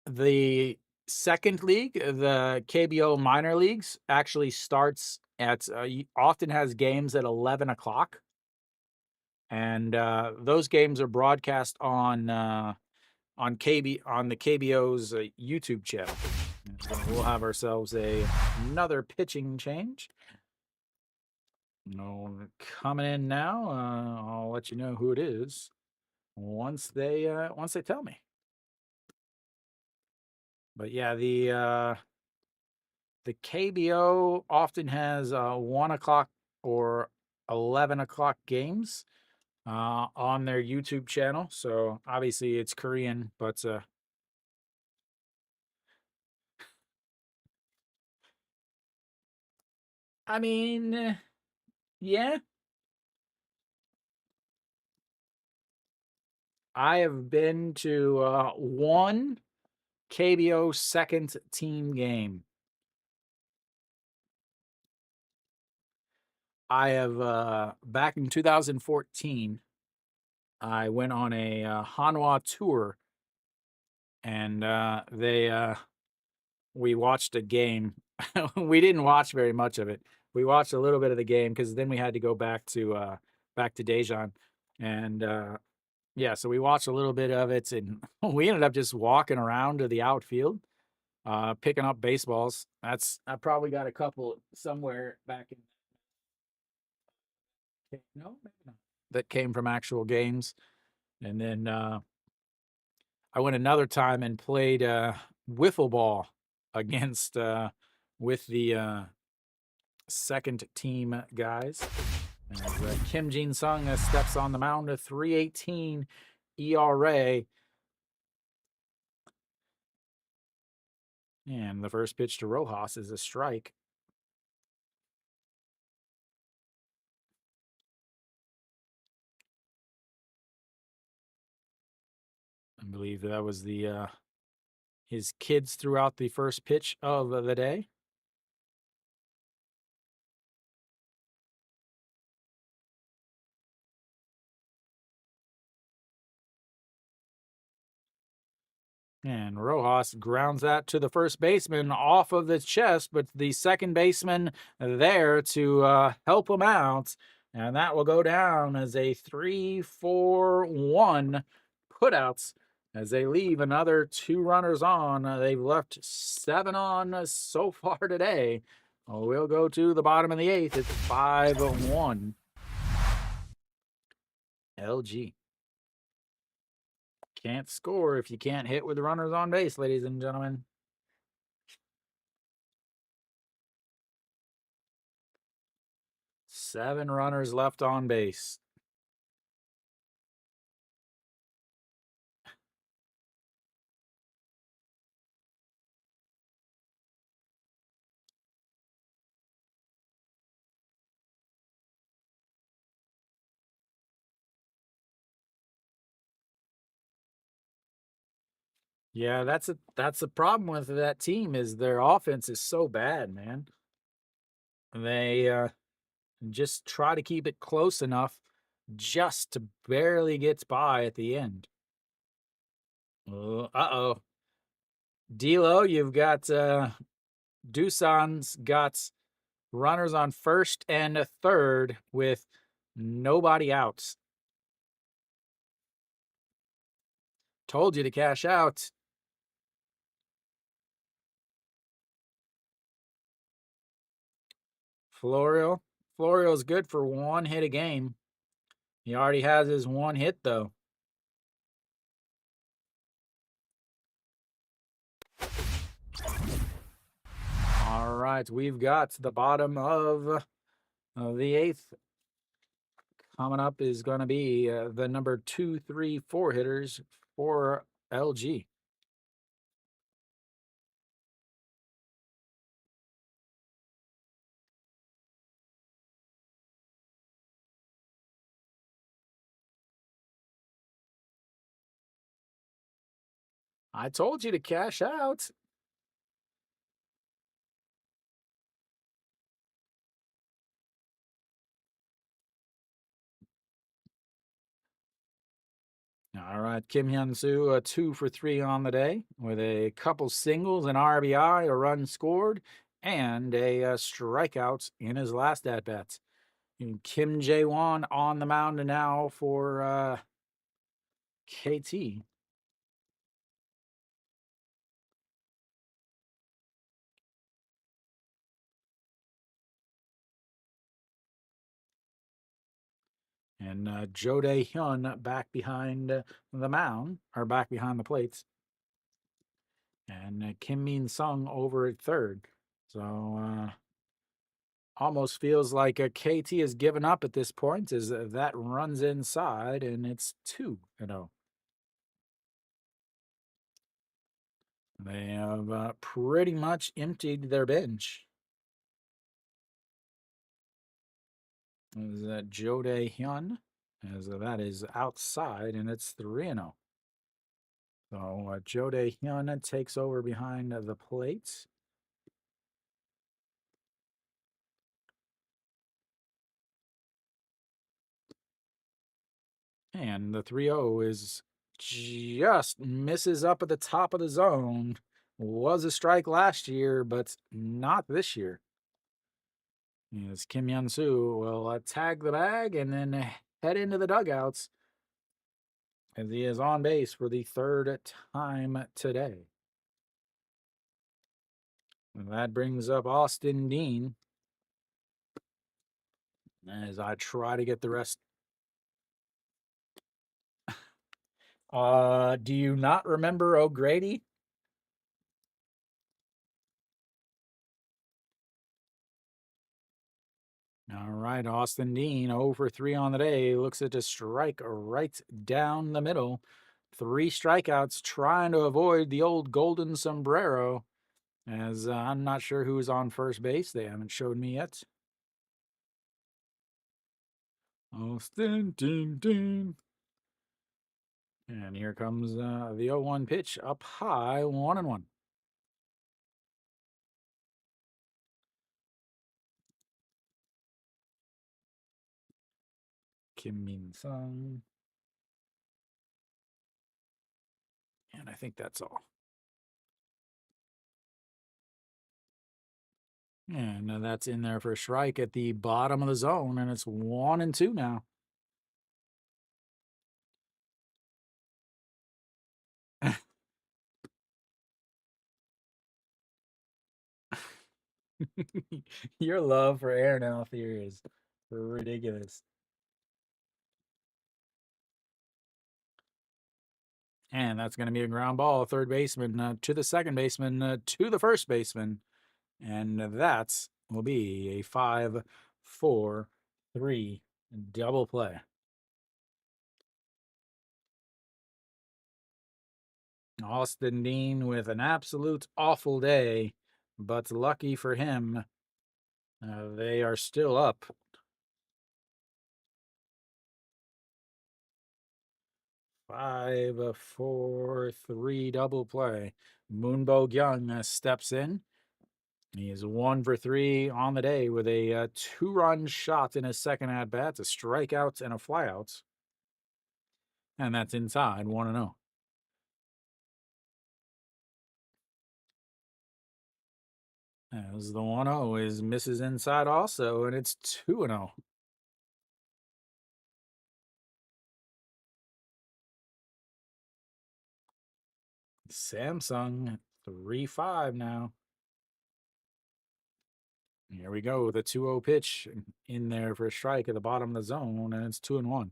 the second league, the KBO minor leagues, actually starts at often has games at 11 o'clock, and those games are broadcast on the KBO's YouTube channel. We'll have ourselves another pitching change. No, coming in now. I'll let you know who it is once they tell me. But yeah, the KBO often has 1 o'clock or 11 o'clock games on their YouTube channel. So obviously it's Korean, but I mean, yeah, I have been to one KBO second team game. I have back in 2014, I went on a Hanwha tour, and we watched a game. We didn't watch very much of it. We watched a little bit of the game because then we had to go back to Daejeon, and yeah, so we watched a little bit of it, and we ended up just walking around to the outfield, picking up baseballs. I probably got a couple somewhere back in. No, maybe not. That came from actual games, and then I went another time and played wiffle ball against with the second team guys. As Kim Jin Sung steps on the mound, a 3.18 ERA. And the first pitch to Rojas is a strike. I believe that was the his kids throughout the first pitch of the day. And Rojas grounds that to the first baseman off of the chest, but the second baseman there to help him out. And that will go down as a 3-4-1 putouts as they leave another 2 runners on. They've left 7 on so far today. We'll go to the bottom of the 8th. It's 5-1. LG. Can't score if you can't hit with the runners on base, ladies and gentlemen. Seven runners left on base. Yeah, that's a problem with that team is their offense is so bad, man. They just try to keep it close enough just to barely get by at the end. Uh-oh. D'Lo, you've got Doosan's got runners on first and a third with nobody out. Told you to cash out. Florio. Florio's good for one hit a game. He already has his one hit, though. All right, we've got the bottom of the eighth. Coming up is going to be the number 2, 3, 4 hitters for LG. I told you to cash out. All right, Kim Hyun Soo, 2 for 3 on the day with a couple singles, an RBI, a run scored, and a strikeout in his last at bat. Kim Jae-won on the mound now for KT. And Jo Dae-hyun back behind the mound, or back behind the plates. And Kim Min-sung over at third. So almost feels like KT has given up at this point as that runs inside, and it's 2-0. They have pretty much emptied their bench. Is that Jo Dae-hyun? As that is outside, and it's 3-0. So Jo Dae-hyun takes over behind the plate. And the 3-0 is just misses up at the top of the zone. Was a strike last year, but not this year. As Kim Hyun Soo will tag the bag and then head into the dugouts as he is on base for the third time today. And that brings up Austin Dean as I try to get the rest. Do you not remember O'Grady? All right, Austin Dean, 0 for 3 on the day. Looks at a strike right down the middle. 3 strikeouts, trying to avoid the old golden sombrero. As I'm not sure who's on first base. They haven't showed me yet. Austin Dean. And here comes the 0-1 pitch up high, 1-1. Kim Min-sung. And I think that's all. And that's in there for a strike at the bottom of the zone, and it's 1-2 now. Your love for air now theory is ridiculous. And that's going to be a ground ball, third baseman to the second baseman to the first baseman. And that will be a 5-4-3 double play. Austin Dean with an absolute awful day, but lucky for him, they are still up 5, 4, 3 double play. Moonbo Young steps in. He is 1 for 3 on the day with a 2-run shot in his second at bat, a strikeout and a flyout. And that's inside 1 0. As the 1 0 is misses inside also, and it's 2 0. Samsung 3-5 now. Here we go. The 2-0 pitch in there for a strike at the bottom of the zone, and it's 2-1.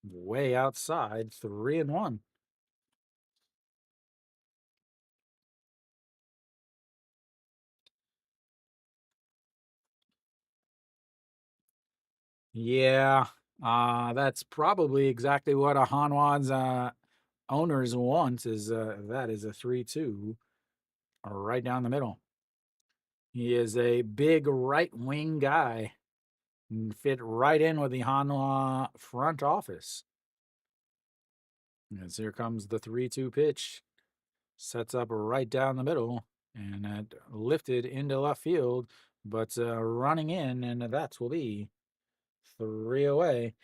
Way outside, 3-1. Yeah, that's probably exactly what a Hanwha's owners want. Is that is a 3-2 right down the middle. He is a big right wing guy. Fit right in with the Hanwha front office. As here comes the 3-2 pitch. Sets up right down the middle and lifted into left field, but running in, and that will be 3 away.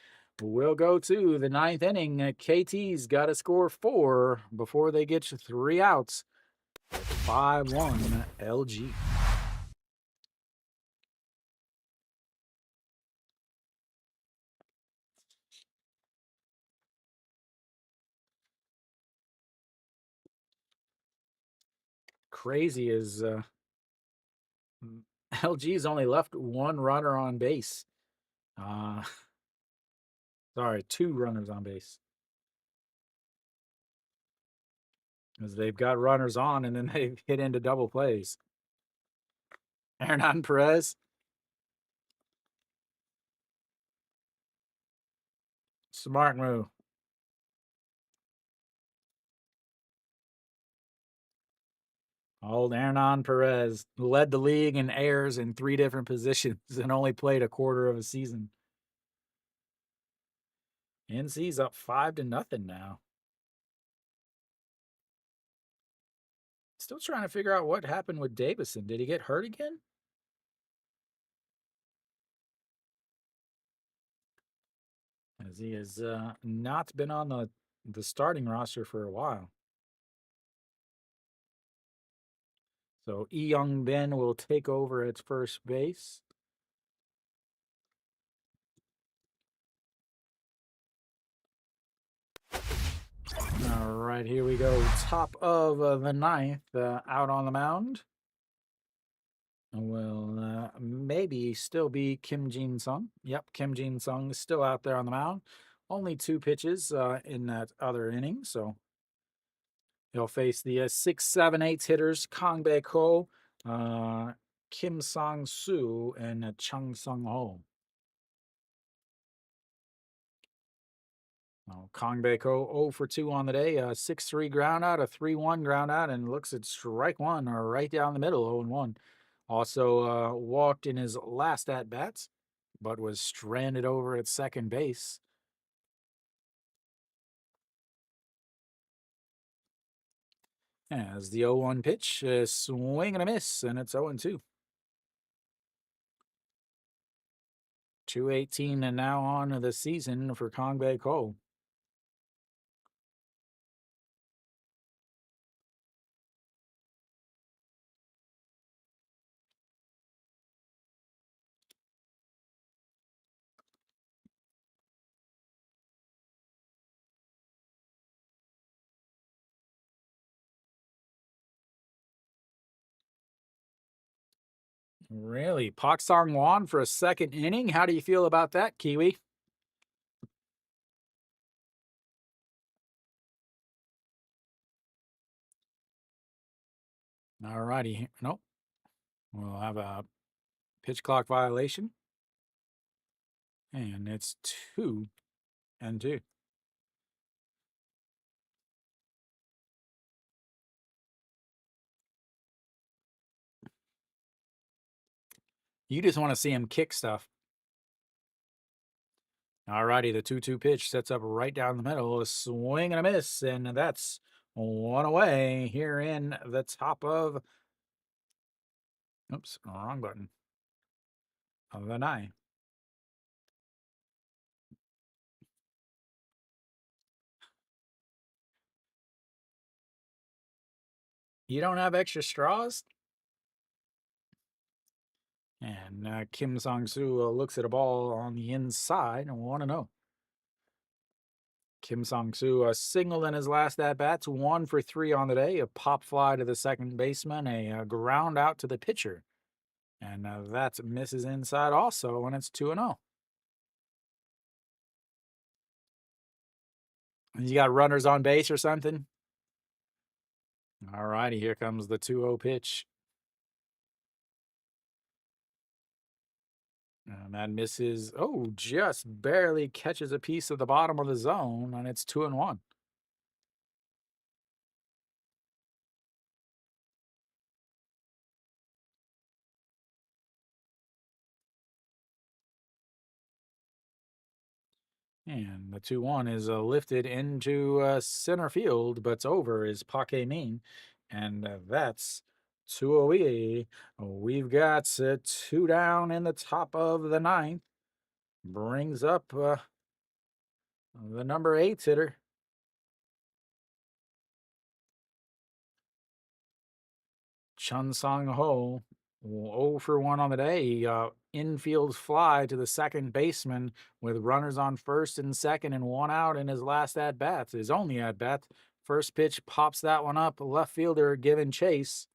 We'll go to the 9th inning. KT's got to score 4 before they get 3 outs. 5-1 LG. Crazy is LG's only left 1 runner on base. Sorry, 2 runners on base. As they've got runners on and then they've hit into double plays. Hernan Perez. Smart move. Old Hernan Perez led the league in errors in 3 different positions and only played a quarter of a season. NC's up 5-0 now. Still trying to figure out what happened with Davison. Did he get hurt again? As he has not been on the starting roster for a while. So Young Ben will take over at first base. All right, here we go. Top of the 9th, out on the mound. Will maybe still be Kim Jin Sung. Yep, Kim Jin Sung is still out there on the mound. Only 2 pitches in that other inning, so he'll face the 6, 7, 8 hitters Kang Bae Ko, Kim Sang Soo, and Chung Sung Ho. Kang Bae Ko 0 for 2 on the day, 6-3 ground out, a 3-1 ground out, and looks at strike 1 or right down the middle, 0-1. Also walked in his last at bats, but was stranded over at second base. As the 0-1 pitch, swing and a miss, and it's 0-2. 218 and now on the season for Kang Bae Ko. Really? Pak Sang Wan for a second inning? How do you feel about that, Kiwi? All righty. Nope. We'll have a pitch clock violation. And it's 2-2. You just want to see him kick stuff. Alrighty, the 2-2 pitch sets up right down the middle, a swing and a miss, and that's one away here in the top of. Oops, wrong button. Of the 9. You don't have extra straws? And Kim Song-soo looks at a ball on the inside and want to know. Kim Song-soo singled in his last at-bats, 1 for 3 on the day, a pop fly to the second baseman, a ground out to the pitcher. And that misses inside also, and it's 2-0. You got runners on base or something? All righty, here comes the 2-0 pitch. And that misses. Oh, just barely catches a piece of the bottom of the zone, and it's 2-1. And the 2-1 is lifted into center field, but's over is pregame. And that's 2-0. We've got 2 down in the top of the 9th. Brings up the number 8 hitter. Chun Song Ho, 0 for 1 on the day. Infield fly to the second baseman with runners on first and second and 1 out in his last at bat. His only at bat. First pitch pops that one up. Left fielder giving chase.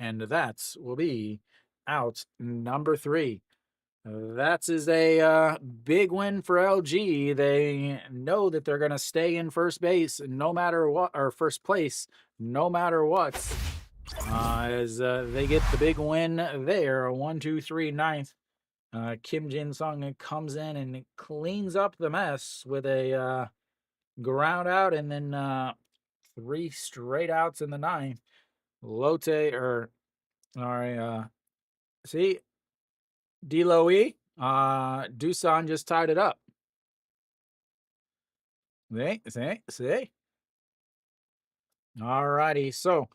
And that will be out number 3. That is a big win for LG. They know that they're going to stay in first base no matter what, or first place no matter what. As they get the big win there, 1, 2, 3, 9th. Kim Jin Sung comes in and cleans up the mess with a ground out, and then 3 straight outs in the 9th. See, Deloe, Doosan just tied it up. See. All righty, so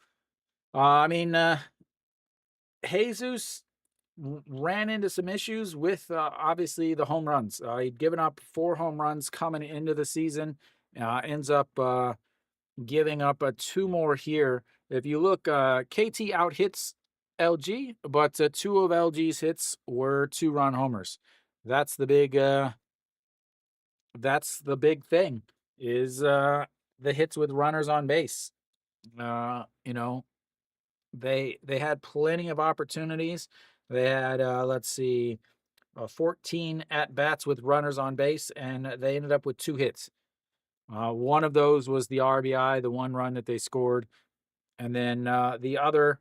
Jesus ran into some issues with obviously the home runs. He'd given up 4 home runs coming into the season. Ends up giving up 2 more here. If you look, KT out hits LG, but 2 of LG's hits were 2-run homers. That's the big. That's the big thing is the hits with runners on base. They had plenty of opportunities. They had 14 at bats with runners on base, and they ended up with 2 hits. One of those was the RBI, the 1 run that they scored, and then the other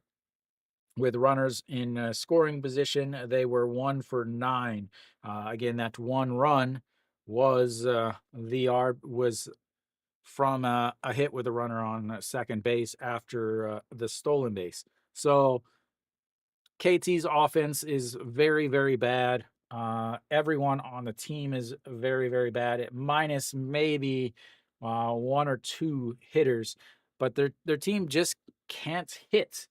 with runners in scoring position, they were 1 for 9. Again, that 1 run was was from a hit with a runner on second base after the stolen base. So KT's offense is very, very bad. Everyone on the team is very, very bad, minus maybe 1 or 2 hitters, but their team just can't hit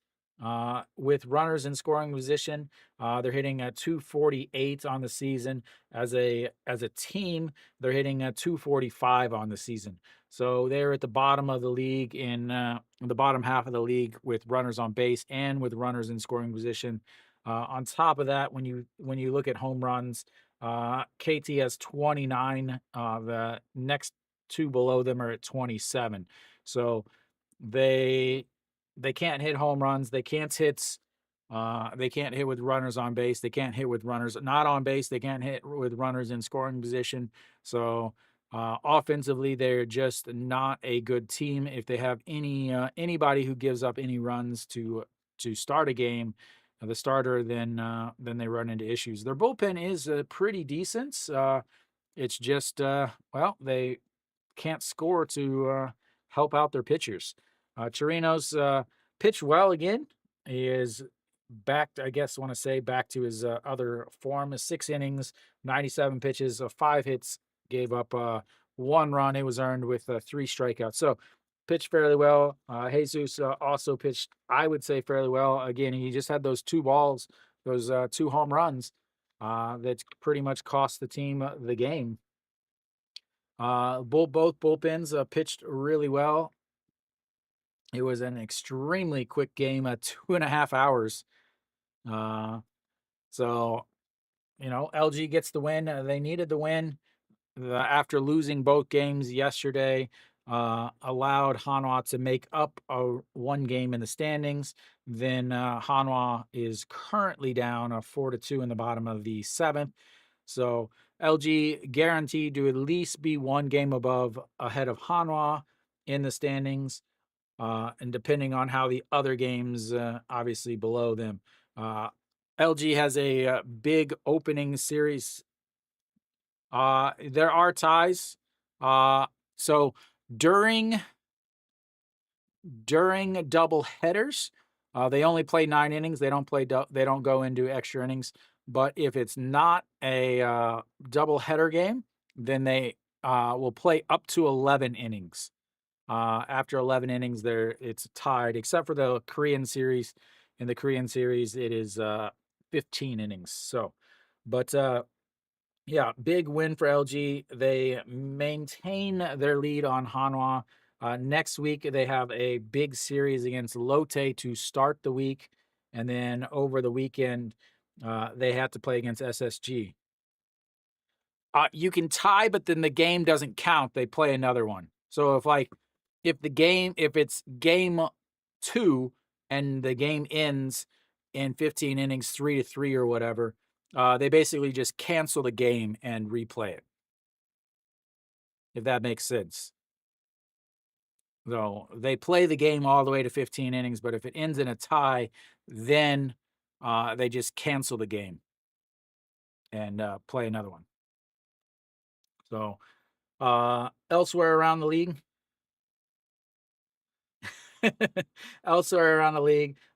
with runners in scoring position. They're hitting a 248 on the season. As a team, they're hitting a 245 on the season. So they're at the bottom of the league in the bottom half of the league with runners on base and with runners in scoring position. On top of that, when you look at home runs, KT has 29. The next 2 below them are at 27. So they can't hit home runs. They can't hit. They can't hit with runners on base. They can't hit with runners not on base. They can't hit with runners in scoring position. So offensively, they're just not a good team. If they have anybody who gives up any runs to start a game, the starter, then they run into issues. Their bullpen is pretty decent. It's just they can't score to help out their pitchers. Chirinos pitched well again. He is back, I guess, want to say back to his other form. 6 innings, 97 pitches, 5 hits, gave up 1 run. It was earned with 3 strikeouts. So pitched fairly well. Jesus also pitched, I would say, fairly well. Again, he just had those 2 balls, those 2 home runs that pretty much cost the team the game. Both bullpens pitched really well. It was an extremely quick game, 2.5 hours. Uh, so, LG gets the win. They needed the win after losing both games yesterday. Allowed Hanwha to make up 1 game in the standings. Then Hanwha is currently down 4-2 in the bottom of the 7th. So LG guaranteed to at least be 1 game ahead of Hanwha in the standings. And depending on how the other games, obviously below them. LG has a big opening series. There are ties. So during double headers, they only play 9 innings. They don't they don't go into extra innings. But if it's not a double header game, then they will play up to 11 innings. After 11 innings, it's tied, except for the Korean series. In the Korean series, it is 15 innings. So, but yeah, big win for LG. They maintain their lead on Hanwha. Next week, they have a big series against Lotte to start the week. And then over the weekend, they have to play against SSG. You can tie, but then the game doesn't count. They play another one. So if it's game 2 and the game ends in 15 innings, 3-3 or whatever, they basically just cancel the game and replay it. If that makes sense. So they play the game all the way to 15 innings, but if it ends in a tie, then they just cancel the game and play another one. So elsewhere around the league,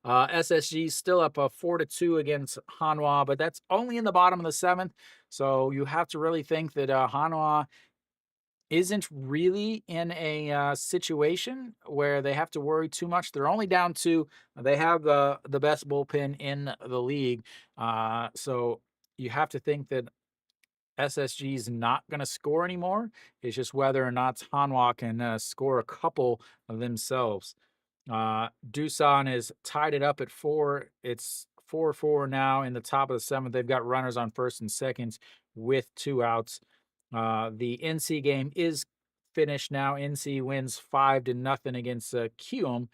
SSG still up 4-2 against Hanwha, but that's only in the bottom of the 7th. So you have to really think that Hanwha isn't really in a situation where they have to worry too much. They're only down 2. They have the best bullpen in the league. So you have to think that SSG is not going to score anymore. It's just whether or not Hanwha can score a couple of themselves. Doosan is tied it up at 4. It's 4-4 now in the top of the 7th. They've got runners on first and second with 2 outs. The NC game is finished now. NC wins 5-0 against Kium,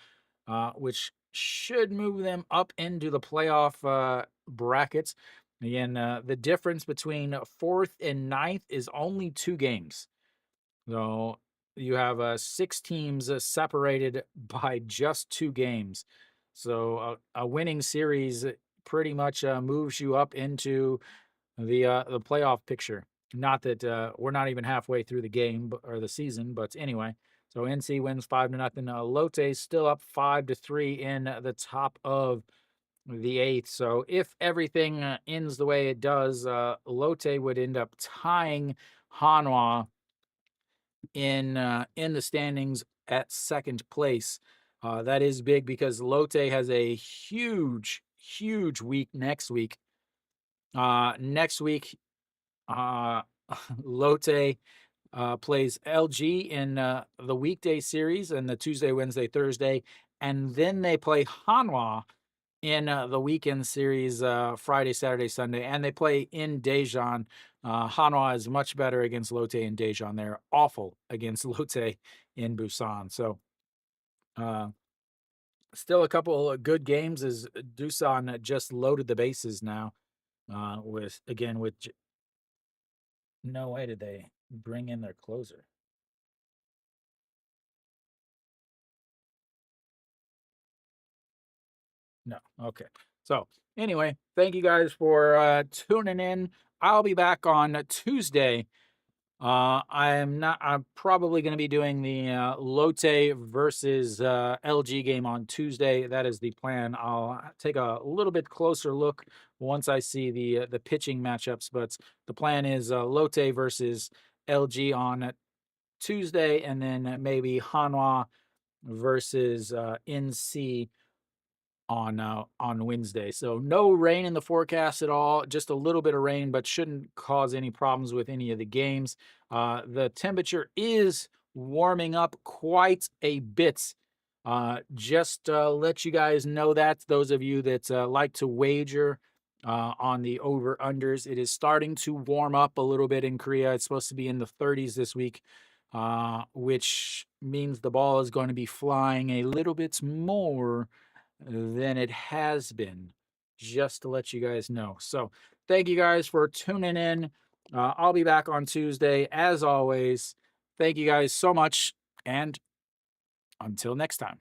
which should move them up into the playoff brackets. Again, the difference between 4th and 9th is only 2 games. So you have 6 teams separated by just 2 games. So a winning series pretty much moves you up into the playoff picture. Not that we're not even halfway through the game or the season, but anyway. So NC wins 5-0. Lotte still up 5-3 in the top of the 8th. So if everything ends the way it does, Lotte would end up tying Hanwha in the standings at 2nd place. That is big because Lotte has a huge week next week. Next week, Lotte plays LG in the weekday series and the Tuesday, Wednesday, Thursday, and then they play Hanwha in the weekend series Friday, Saturday, Sunday, and they play in Daejeon. Hanwha is much better against Lotte in Daejeon. They're awful against Lotte in Busan. So still a couple of good games as Doosan just loaded the bases now with no way did they bring in their closer. No. Okay. So anyway, thank you guys for tuning in. I'll be back on Tuesday I'm probably going to be doing the Lotte versus LG game on Tuesday. That is the plan. I'll take a little bit closer look once I see the pitching matchups. But the plan is Lotte versus LG on Tuesday, and then maybe Hanwha versus NC on Wednesday. So no rain in the forecast at all. Just a little bit of rain, but shouldn't cause any problems with any of the games. The temperature is warming up quite a bit. Just let you guys know that those of you that like to wager on the over unders, it is starting to warm up a little bit in Korea. It's supposed to be in the 30s this week, which means the ball is going to be flying a little bit more than it has been, just to let you guys know. So thank you guys for tuning in. I'll be back on Tuesday as always. Thank you guys so much, and until next time.